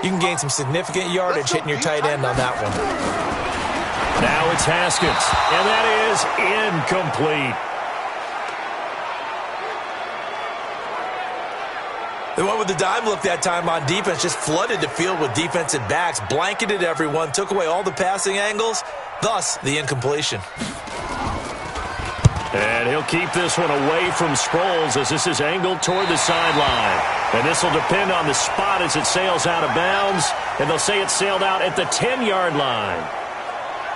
you can gain some significant yardage hitting your tight end on that one. Now it's Haskins, and that is incomplete. They went with the dime look that time on defense, just flooded the field with defensive backs, blanketed everyone, took away all the passing angles, thus the incompletion. And he'll keep this one away from Sproles as this is angled toward the sideline. And this will depend on the spot as it sails out of bounds. And they'll say it sailed out at the 10-yard line.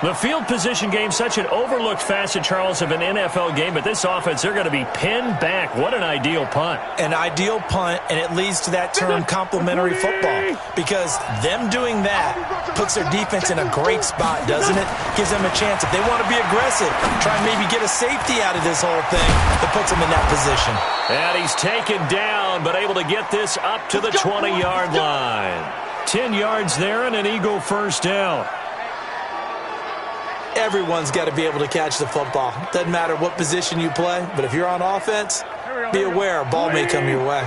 The field position game, such an overlooked facet, Charles, of an NFL game. But this offense, they're going to be pinned back. What an ideal punt. An ideal punt, and it leads to that term complementary football. Because them doing that puts their defense in a great spot, doesn't it? Gives them a chance. If they want to be aggressive, try and maybe get a safety out of this whole thing, that puts them in that position. And he's taken down, but able to get this up to the 20-yard line. 10 yards there and an Eagle first down. Everyone's got to be able to catch the football. Doesn't matter what position you play, but if you're on offense, be aware a ball may come your way.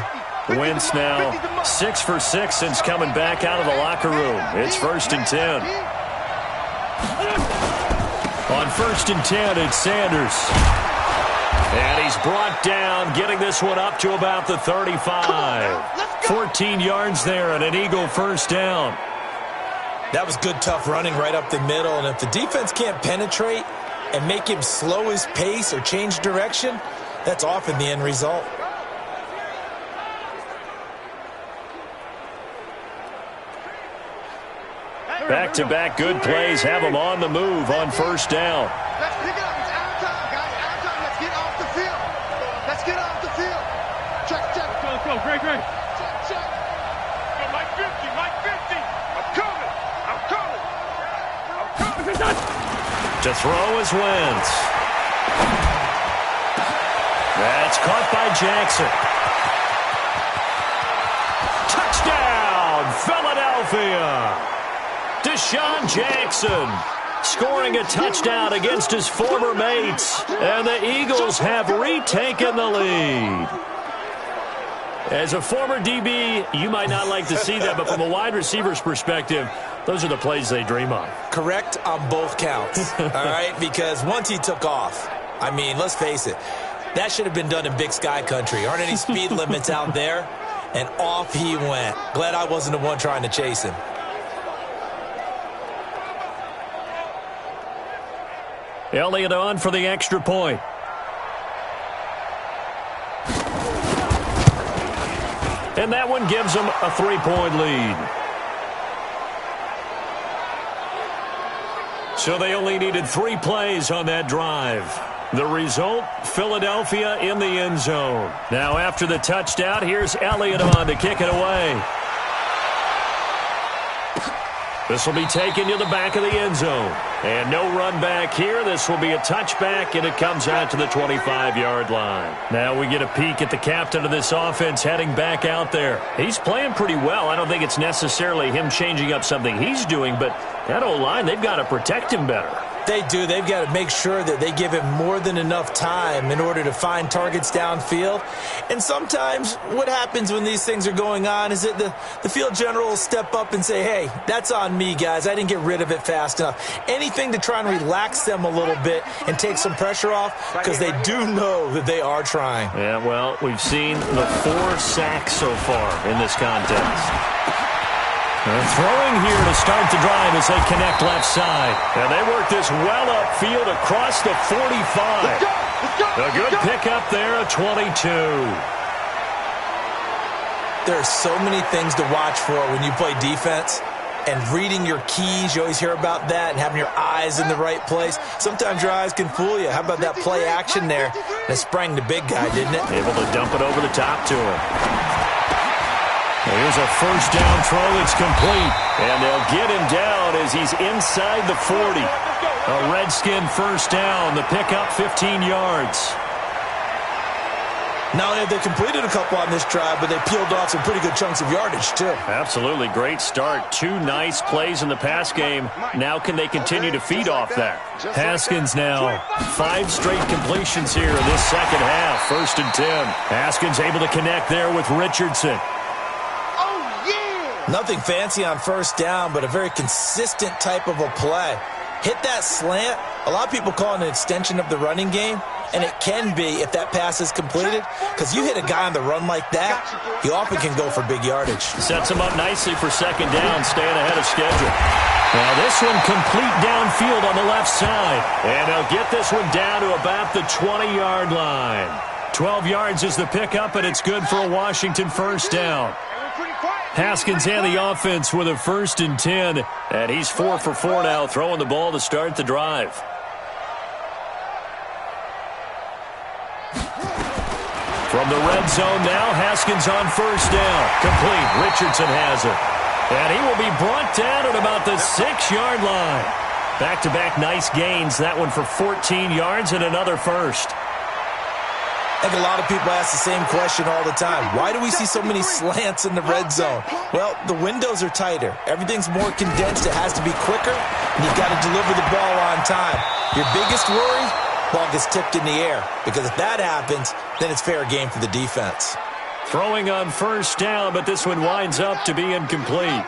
Wentz now 6 for 6 since coming back out of the locker room. It's 1st and 10. On 1st and 10, it's Sanders. And he's brought down, getting this one up to about the 35. 14 yards there and an Eagle first down. That was good, tough running right up the middle. And if the defense can't penetrate and make him slow his pace or change direction, that's often the end result. Back-to-back good plays have them on the move on first down. Let's pick it up. It's out of time, guys. Out of time. Let's get off the field. Let's get off the field. Check. Let's go. Great. Check. Go, Mike 50. I'm coming. To throw is Wentz. That's caught by Jackson. Touchdown, Philadelphia. Deshaun Jackson scoring a touchdown against his former mates. And the Eagles have retaken the lead. As a former DB, you might not like to see that, but from a wide receiver's perspective, those are the plays they dream of. Correct on both counts, all right? Because once he took off, I mean, let's face it, that should have been done in Big Sky Country. Aren't any speed limits out there? And off he went. Glad I wasn't the one trying to chase him. Elliott on for the extra point. And that one gives them a 3-point lead. So they only needed 3 plays on that drive. The result, Philadelphia in the end zone. Now after the touchdown, here's Elliott on to kick it away. This will be taken to the back of the end zone. And no run back here. This will be a touchback, and it comes out to the 25-yard line. Now we get a peek at the captain of this offense heading back out there. He's playing pretty well. I don't think it's necessarily him changing up something he's doing, but that O-line, they've got to protect him better. They do. They've got to make sure that they give him more than enough time in order to find targets downfield. And sometimes what happens when these things are going on is that the field general will step up and say, hey, that's on me, guys. I didn't get rid of it fast enough. Anything to try and relax them a little bit and take some pressure off, because they do know that they are trying. Yeah, well, we've seen the 4 sacks so far in this contest. And throwing here to start the drive as they connect left side. And they work this well upfield across the 45. A good pickup there at 22. There are so many things to watch for when you play defense. And reading your keys, you always hear about that, and having your eyes in the right place. Sometimes your eyes can fool you. How about that play action there? And it sprang the big guy, didn't it? Able to dump it over the top to him. Here's a first down throw that's complete. And they'll get him down as he's inside the 40. A Redskin first down. The pickup 15 yards. Not only have they completed a couple on this drive, but they peeled off some pretty good chunks of yardage, too. Absolutely great start. 2 nice plays in the pass game. Now can they continue to feed off that? Haskins now. 5 straight completions here in this second half. 1st and 10. Haskins able to connect there with Richardson. Nothing fancy on 1st down, but a very consistent type of a play. Hit that slant. A lot of people call it an extension of the running game, and it can be if that pass is completed, because you hit a guy on the run like that, he often can go for big yardage. Sets him up nicely for 2nd down, staying ahead of schedule. Now this one complete downfield on the left side, and they'll get this one down to about the 20-yard line. 12 yards is the pickup, and it's good for a Washington 1st down. Haskins and the offense with a 1st and 10, and he's 4 for 4 now, throwing the ball to start the drive. From the red zone now, Haskins on 1st down. Complete. Richardson has it. And he will be brought down at about the 6-yard line. Back-to-back nice gains. That one for 14 yards and another 1st. I think a lot of people ask the same question all the time. Why do we see so many slants in the red zone? Well, the windows are tighter. Everything's more condensed. It has to be quicker, and you've got to deliver the ball on time. Your biggest worry? Ball gets tipped in the air, because if that happens, then it's fair game for the defense. Throwing on 1st down, but this one winds up to be incomplete.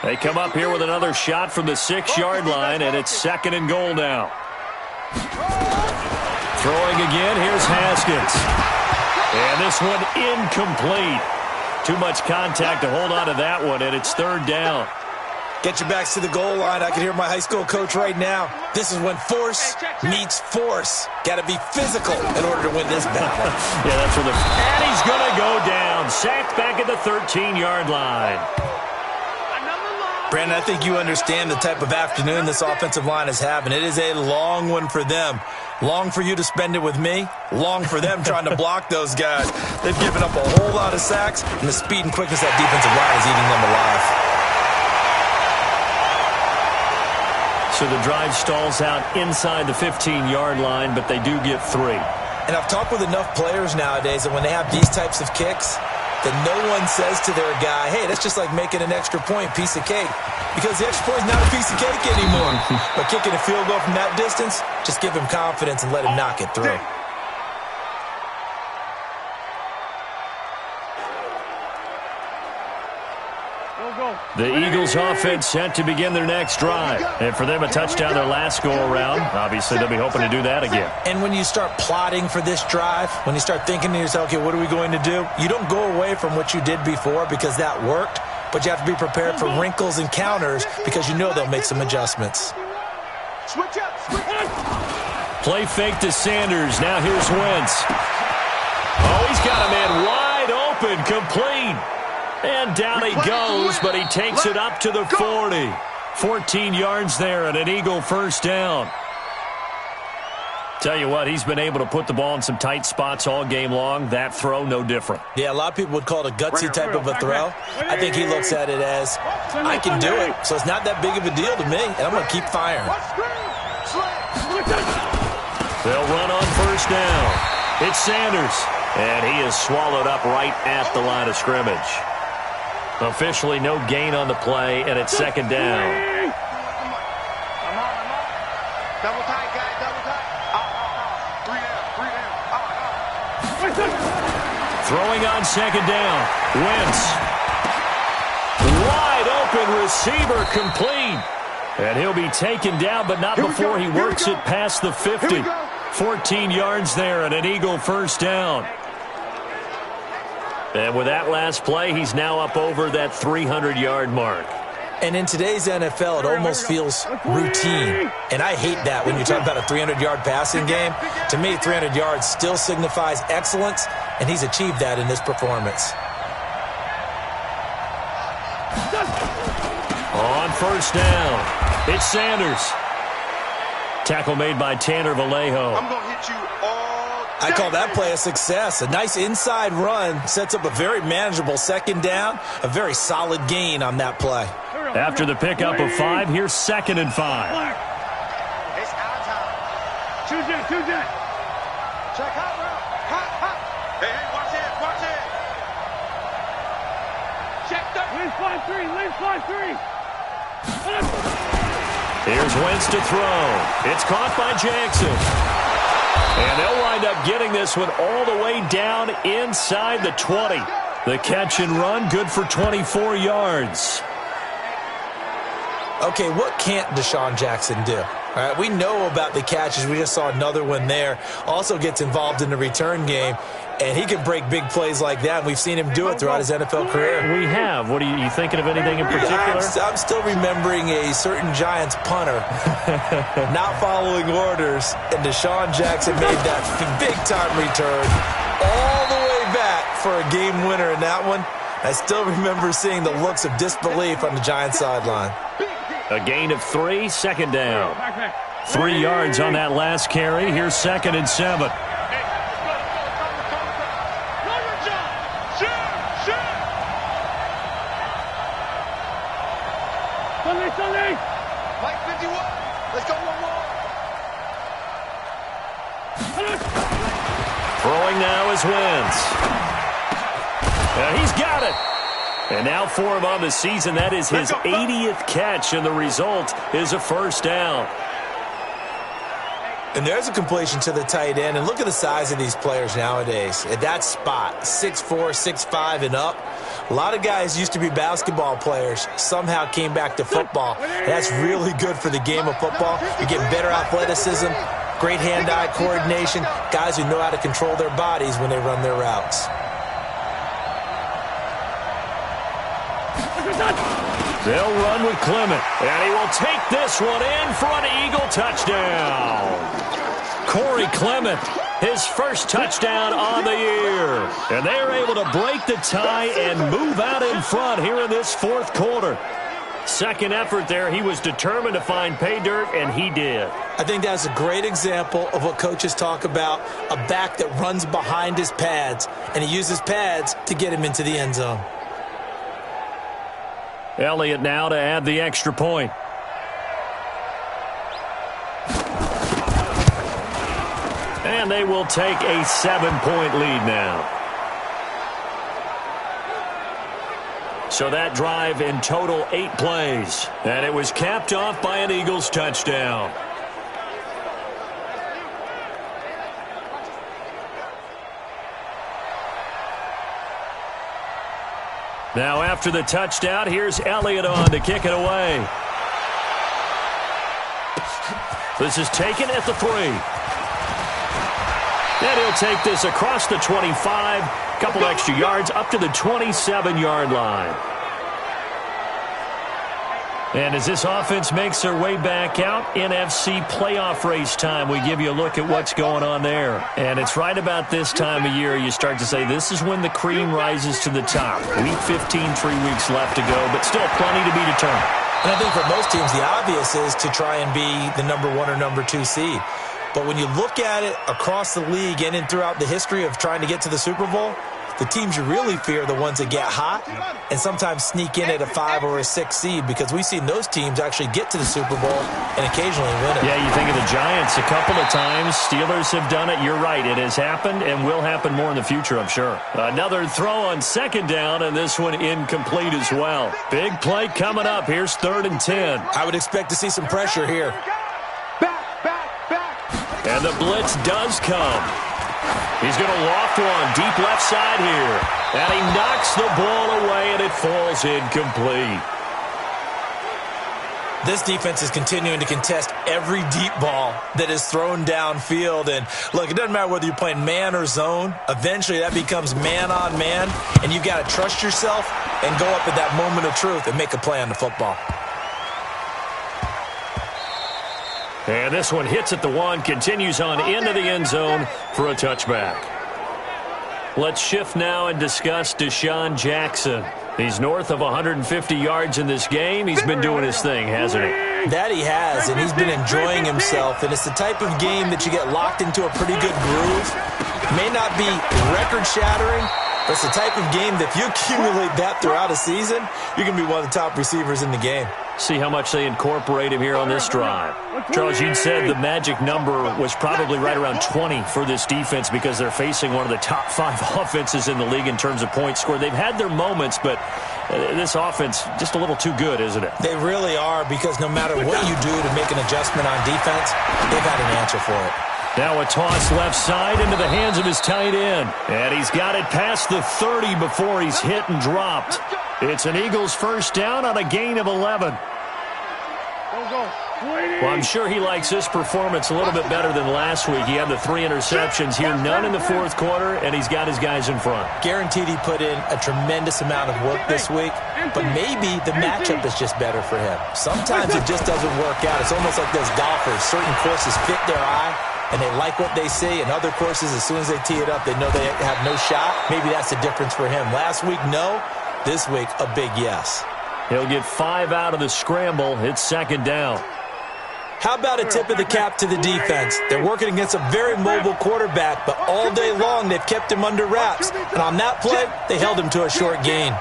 They come up here with another shot from the 6-yard line, and it's 2nd and goal now. Throwing again, here's Haskins. And this one incomplete. Too much contact to hold on to that one, and it's 3rd down. Get your backs to the goal line. I can hear my high school coach right now. This is when force meets force. Got to be physical in order to win this battle. Yeah, that's where and he's going to go down. Sacked back at the 13-yard line. Brandon, I think you understand the type of afternoon this offensive line is having. It is a long one for them. Long for you to spend it with me. Long for them trying to block those guys. They've given up a whole lot of sacks, and the speed and quickness of that defensive line is eating them alive. So the drive stalls out inside the 15-yard line, but they do get 3. And I've talked with enough players nowadays that when they have these types of kicks, that no one says to their guy, hey, that's just like making an extra point, piece of cake. Because the extra point is not a piece of cake anymore. But kicking a field goal from that distance, just give him confidence and let him knock it through. The Eagles offense set to begin their next drive. And for them, a touchdown their last go-around. Obviously, they'll be hoping to do that again. And when you start plotting for this drive, when you start thinking to yourself, okay, what are we going to do? You don't go away from what you did before because that worked, but you have to be prepared for wrinkles and counters because you know they'll make some adjustments. Switch up, switch up. Play fake to Sanders. Now here's Wentz. Oh, he's got a man wide open, complete. And down he goes, but he takes it up to the 40. 14 yards there and an Eagle 1st down. Tell you what, he's been able to put the ball in some tight spots all game long. That throw, no different. Yeah, a lot of people would call it a gutsy type of a throw. I think he looks at it as, I can do it, so it's not that big of a deal to me, and I'm going to keep firing. They'll run on 1st down. It's Sanders, and he is swallowed up right at the line of scrimmage. Officially no gain on the play, and it's 2nd down. Double tight, guys, double tight. 3 down. Throwing on 2nd down. Wentz. Wide open receiver, complete. And he'll be taken down, but not before he works it past the 50. 14 yards there and an Eagle 1st down. And with that last play, he's now up over that 300-yard mark. And in today's NFL, it almost feels routine. And I hate that when you talk about a 300-yard passing game. To me, 300 yards still signifies excellence, and he's achieved that in this performance. On 1st down, it's Sanders. Tackle made by Tanner Vallejo. I'm going to hit you all. I call that play a success. A nice inside run sets up a very manageable 2nd down. A very solid gain on that play. After the pickup of 5, here's 2nd and 5. It's our time. Choose it. Check out, bro. Hot. Hey, watch Here's Wentz to throw. It's caught by Jackson. And they'll wind up getting this one all the way down inside the 20. The catch and run, good for 24 yards. Okay, what can't Deshaun Jackson do? All right, we know about the catches. We just saw another one there. Also gets involved in the return game, and he can break big plays like that. We've seen him do it throughout his NFL career. We have. What are you thinking of anything in particular? I'm still remembering a certain Giants punter not following orders, and Deshaun Jackson made that big-time return all the way back for a game winner in that one. I still remember seeing the looks of disbelief on the Giants sideline. A gain of 3, second down. 3 yards on that last carry. Here's 2nd and 7. Sunday. Mike 51. Let's go one more. Throwing now is Wentz. He's got it. And now for him on the season, that is his 80th catch, and the result is a first down. And there's a completion to the tight end. And look at the size of these players nowadays. At that spot, 6'4", 6'5", and up. A lot of guys used to be basketball players, somehow came back to football. And that's really good for the game of football. You're getting better athleticism, great hand-eye coordination, guys who know how to control their bodies when they run their routes. They'll run with Clement, and he will take this one in for an Eagle touchdown. Corey Clement, his first touchdown on the year. And they're able to break the tie and move out in front here in this fourth quarter. Second effort there, he was determined to find pay dirt, and he did. I think that's a great example of what coaches talk about, a back that runs behind his pads, and he uses pads to get him into the end zone. Elliott now to add the extra point. And they will take a 7-point lead now. So that drive in total 8 plays. And it was capped off by an Eagles touchdown. Now after the touchdown, here's Elliott on to kick it away. This is taken at the 3. And he'll take this across the 25, couple extra yards up to the 27-yard line. And as this offense makes their way back out, NFC playoff race time, we give you a look at what's going on there. And it's right about this time of year you start to say this is when the cream rises to the top. Week 15, 3 weeks left to go, but still plenty to be determined. And I think for most teams, the obvious is to try and be the number 1 or number 2 seed. But when you look at it across the league and in throughout the history of trying to get to the Super Bowl, the teams you really fear are the ones that get hot and sometimes sneak in at a 5 or a 6 seed, because we've seen those teams actually get to the Super Bowl and occasionally win it. Yeah, you think of the Giants a couple of times. Steelers have done it. You're right. It has happened and will happen more in the future, I'm sure. Another throw on second down, and this one incomplete as well. Big play coming up. Here's 3rd and 10. I would expect to see some pressure here. And the blitz does come. He's going to loft one deep left side here. And he knocks the ball away, and it falls incomplete. This defense is continuing to contest every deep ball that is thrown downfield. And, look, it doesn't matter whether you're playing man or zone. Eventually, that becomes man on man. And you've got to trust yourself and go up at that moment of truth and make a play on the football. And this one hits at the 1, continues on into the end zone for a touchback. Let's shift now and discuss Deshaun Jackson. He's north of 150 yards in this game. He's been doing his thing, hasn't he? That he has, and he's been enjoying himself. And it's the type of game that you get locked into a pretty good groove. May not be record-shattering, but it's the type of game that if you accumulate that throughout a season, you're going to be one of the top receivers in the game. See how much they incorporate him here on this drive. Charles, you said the magic number was probably right around 20 for this defense because they're facing one of the top 5 offenses in the league in terms of points scored. They've had their moments, but This offense just a little too good, isn't it? They really are, because no matter what you do to make an adjustment on defense, they've got an answer for it. Now a toss left side into the hands of his tight end. And he's got it past the 30 before he's hit and dropped. It's an Eagles first down on a gain of 11. Well, I'm sure he likes this performance a little bit better than last week. He had the 3 interceptions here, none in the fourth quarter, and he's got his guys in front. Guaranteed he put in a tremendous amount of work this week, but maybe the matchup is just better for him. Sometimes it just doesn't work out. It's almost like those golfers. Certain courses fit their eye, and they like what they see, and other courses, as soon as they tee it up, they know they have no shot. Maybe that's the difference for him. Last week, no. This week, a big yes. He'll get 5 out of the scramble. It's second down. How about a tip of the cap to the defense? They're working against a very mobile quarterback, but all day long they've kept him under wraps. And on that play, they held him to a short gain.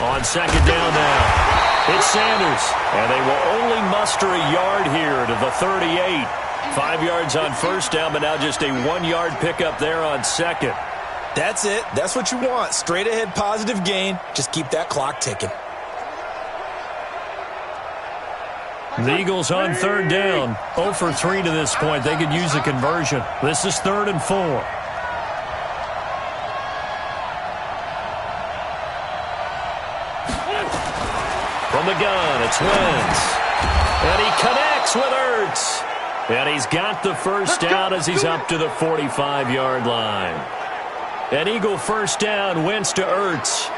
On second down now, it's Sanders. And they will only muster a yard here to the 38. 5 yards on first down, but now just a 1-yard pickup there on second. That's it. That's what you want. Straight ahead positive gain. Just keep that clock ticking. The Eagles on third down. 0 for 3 to this point. They could use a conversion. This is 3rd and 4. From the gun, it's Wentz. And he connects with Ertz. And he's got the first down as he's up to the 45-yard line. An Eagle first down, Wentz to Ertz.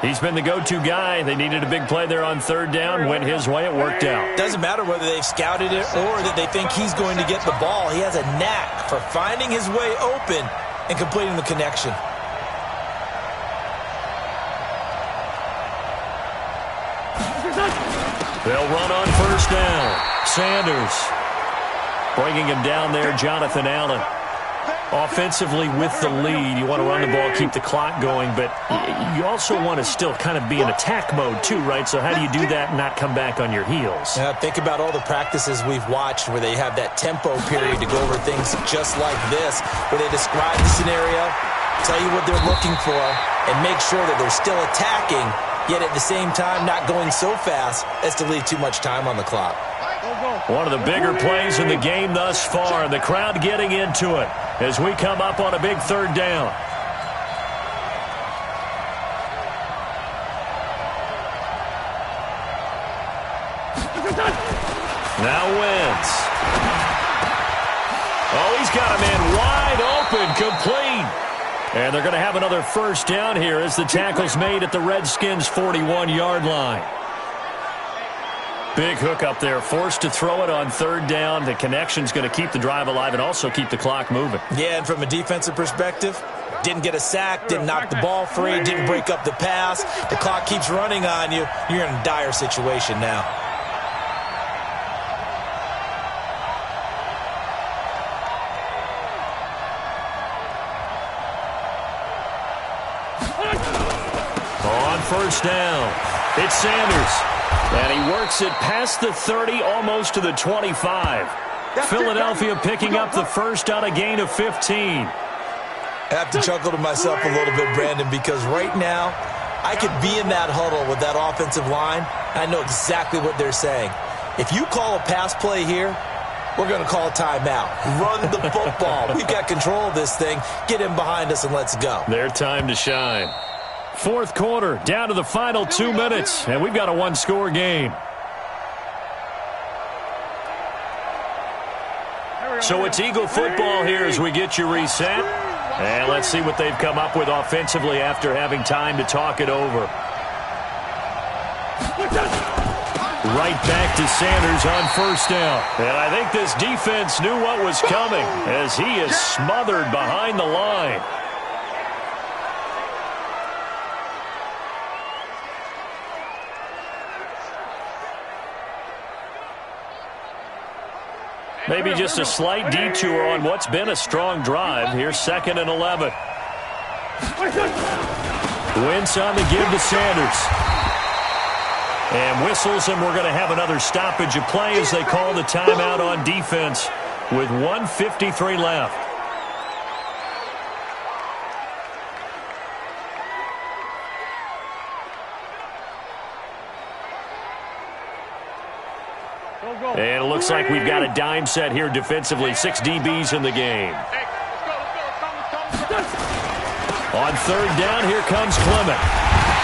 He's been the go-to guy. They needed a big play there on third down. Went his way. It worked out. Doesn't matter whether they've scouted it or that they think he's going to get the ball. He has a knack for finding his way open and completing the connection. They'll run on first down. Sanders bringing him down there, Jonathan Allen. Offensively with the lead, you want to run the ball, keep the clock going, but you also want to still kind of be in attack mode too, right? So how do you do that and not come back on your heels? Think about all the practices we've watched where they have that tempo period to go over things just like this, where they describe the scenario, tell you what they're looking for, and make sure that they're still attacking, yet at the same time not going so fast as to leave too much time on the clock. One of the bigger plays in the game thus far. The crowd getting into it as we come up on a big third down. Now Wentz. Oh, he's got a man wide open, complete. And they're going to have another first down here as the tackle's made at the Redskins' 41-yard line. Big hook up there, forced to throw it on third down. The connection's going to keep the drive alive and also keep the clock moving. Yeah, and from a defensive perspective, didn't get a sack, didn't knock the ball free, didn't break up the pass. The clock keeps running on you. You're in a dire situation now. On first down, it's Sanders. And he works it past the 30, almost to the 25. Philadelphia picking up the first on a gain of 15. I have to chuckle to myself a little bit, Brandon, because right now I could be in that huddle with that offensive line, and I know exactly what they're saying. If you call a pass play here, we're going to call a timeout. Run the football. We've got control of this thing. Get in behind us and let's go. Their time to shine. Fourth quarter, down to the final 2 minutes, and we've got a one-score game. So it's Eagle football here as we get you reset. And let's see what they've come up with offensively after having time to talk it over. Right back to Sanders on first down. And I think this defense knew what was coming as he is smothered behind the line. Maybe just a slight detour on what's been a strong drive. Here's 2nd and 11. Wentz on the give to Sanders. And whistles, and we're going to have another stoppage of play as they call the timeout on defense with 1:53 left. And it looks like we've got a dime set here defensively. 6 DBs in the game. On third down, here comes Clement.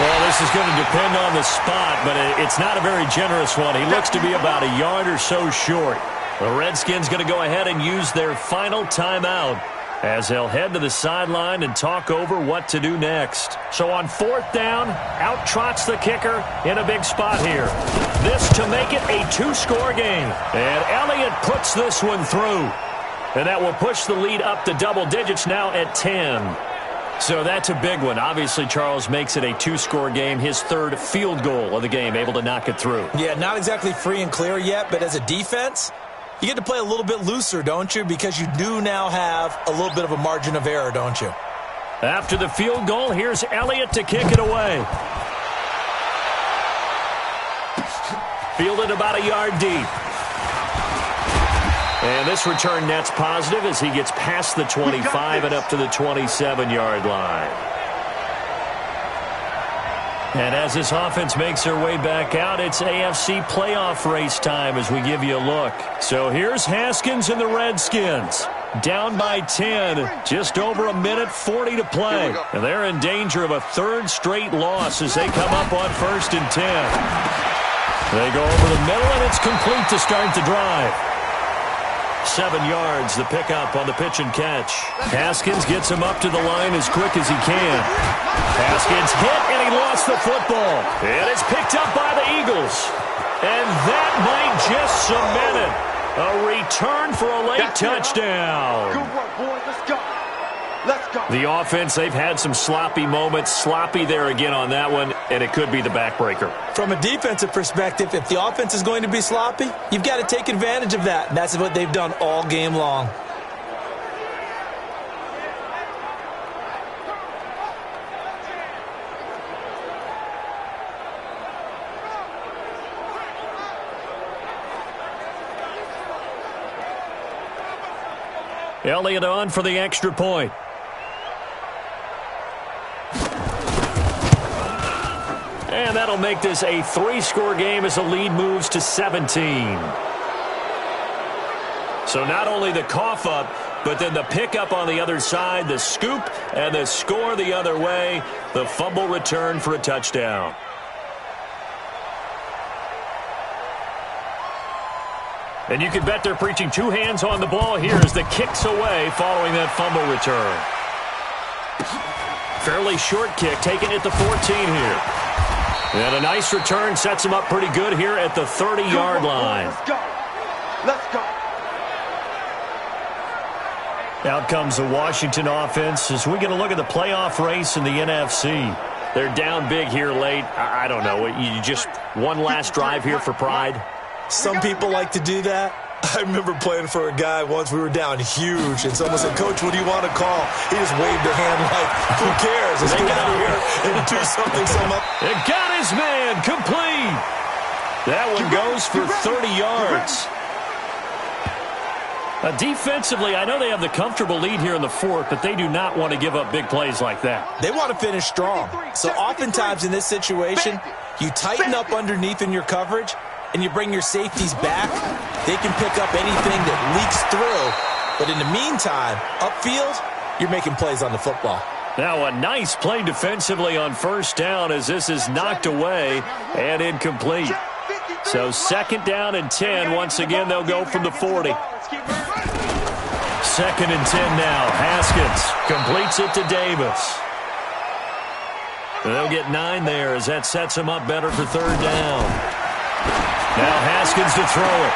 Well, this is going to depend on the spot, but it's not a very generous one. He looks to be about a yard or so short. The Redskins going to go ahead and use their final timeout as they'll head to the sideline and talk over what to do next. So on fourth down, out trots the kicker in a big spot here. This to make it a 2-score game. And Elliott puts this one through. And that will push the lead up to double digits now at 10. So that's a big one. Obviously, Charles makes it a 2-score game. His third field goal of the game, able to knock it through. Yeah, not exactly free and clear yet, but as a defense, you get to play a little bit looser, don't you? Because you do now have a little bit of a margin of error, don't you? After the field goal, here's Elliott to kick it away. Fielded about a yard deep. And this return net's positive as he gets past the 25 and up to the 27-yard line. And as this offense makes their way back out, it's AFC playoff race time as we give you a look. So here's Haskins and the Redskins. Down by 10, just over a minute 40 to play. And they're in danger of a third straight loss as they come up on 1st and 10. They go over the middle, and it's complete to start the drive. 7 yards, the pickup on the pitch and catch. Haskins gets him up to the line as quick as he can. Haskins hit, and he lost the football. And it's picked up by the Eagles. And that might just cement it. A return for a late touchdown. Good work, boys. Let's go. Let's go. The offense, they've had some sloppy moments. Sloppy there again on that one, and it could be the backbreaker. From a defensive perspective, if the offense is going to be sloppy, you've got to take advantage of that. And that's what they've done all game long. Elliott on for the extra point. And that'll make this a 3-score game as the lead moves to 17. So not only the cough up, but then the pickup on the other side, the scoop, and the score the other way, the fumble return for a touchdown. And you can bet they're preaching 2 hands on the ball here as the kick's away following that fumble return. Fairly short kick, taken at the 14 here. And a nice return sets him up pretty good here at the 30-yard line. Let's go. Let's go. Out comes the Washington offense as we get a look at the playoff race in the NFC. They're down big here late. I don't know. You just one last drive here for pride? Some people like to do that. I remember playing for a guy once. We were down huge, and someone said, "Coach, what do you want to call?" He just waved a hand like, "Who cares? Let's get out of here and do something." It got his man complete. That one goes for 30 yards. Defensively, I know they have the comfortable lead here in the 4th, but they do not want to give up big plays like that. They want to finish strong. So oftentimes in this situation, you tighten up underneath in your coverage, and you bring your safeties back. They can pick up anything that leaks through. But in the meantime, upfield, you're making plays on the football. Now a nice play defensively on 1st down as this is knocked away and incomplete. So 2nd down and 10. Once again, they'll go from the 40. 2nd and 10 now. Haskins completes it to Davis. They'll get 9 there as that sets them up better for 3rd down. Now Haskins to throw it.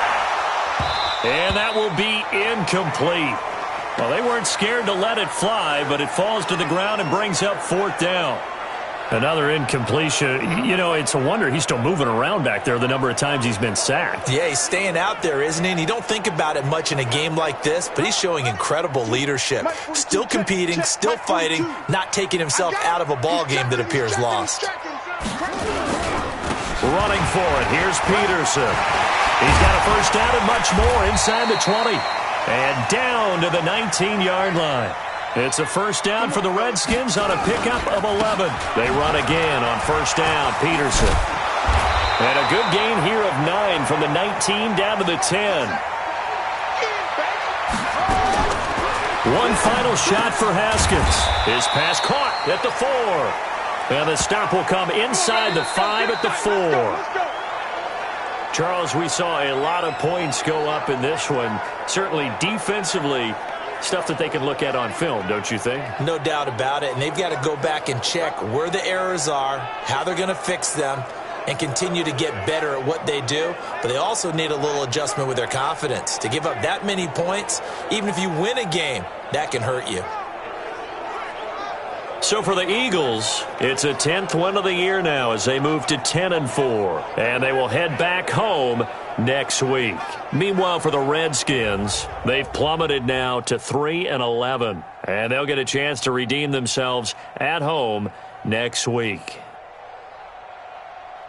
And that will be incomplete. Well, they weren't scared to let it fly, but it falls to the ground and brings up 4th down. Another incompletion. You know, it's a wonder he's still moving around back there the number of times he's been sacked. Yeah, he's staying out there, isn't he? And you don't think about it much in a game like this, but he's showing incredible leadership. Still competing, still fighting, not taking himself out of a ball game that appears lost. Running for it, here's Peterson. He's got a first down and much more inside the 20. And down to the 19-yard line. It's a first down for the Redskins on a pickup of 11. They run again on first down, Peterson. And a good gain here of 9 from the 19 down to the 10. One final shot for Haskins. His pass caught at the 4. And the stop will come inside the 5 at the 4. Charles, we saw a lot of points go up in this one. Certainly defensively, stuff that they can look at on film, don't you think? No doubt about it. And they've got to go back and check where the errors are, how they're going to fix them, and continue to get better at what they do. But they also need a little adjustment with their confidence. To give up that many points, even if you win a game, that can hurt you. So for the Eagles, it's a 10th win of the year now as they move to 10-4. And they will head back home next week. Meanwhile, for the Redskins, they've plummeted now to 3-11. And they'll get a chance to redeem themselves at home next week.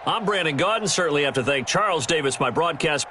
I'm Brandon Gaudin. Certainly have to thank Charles Davis, my broadcast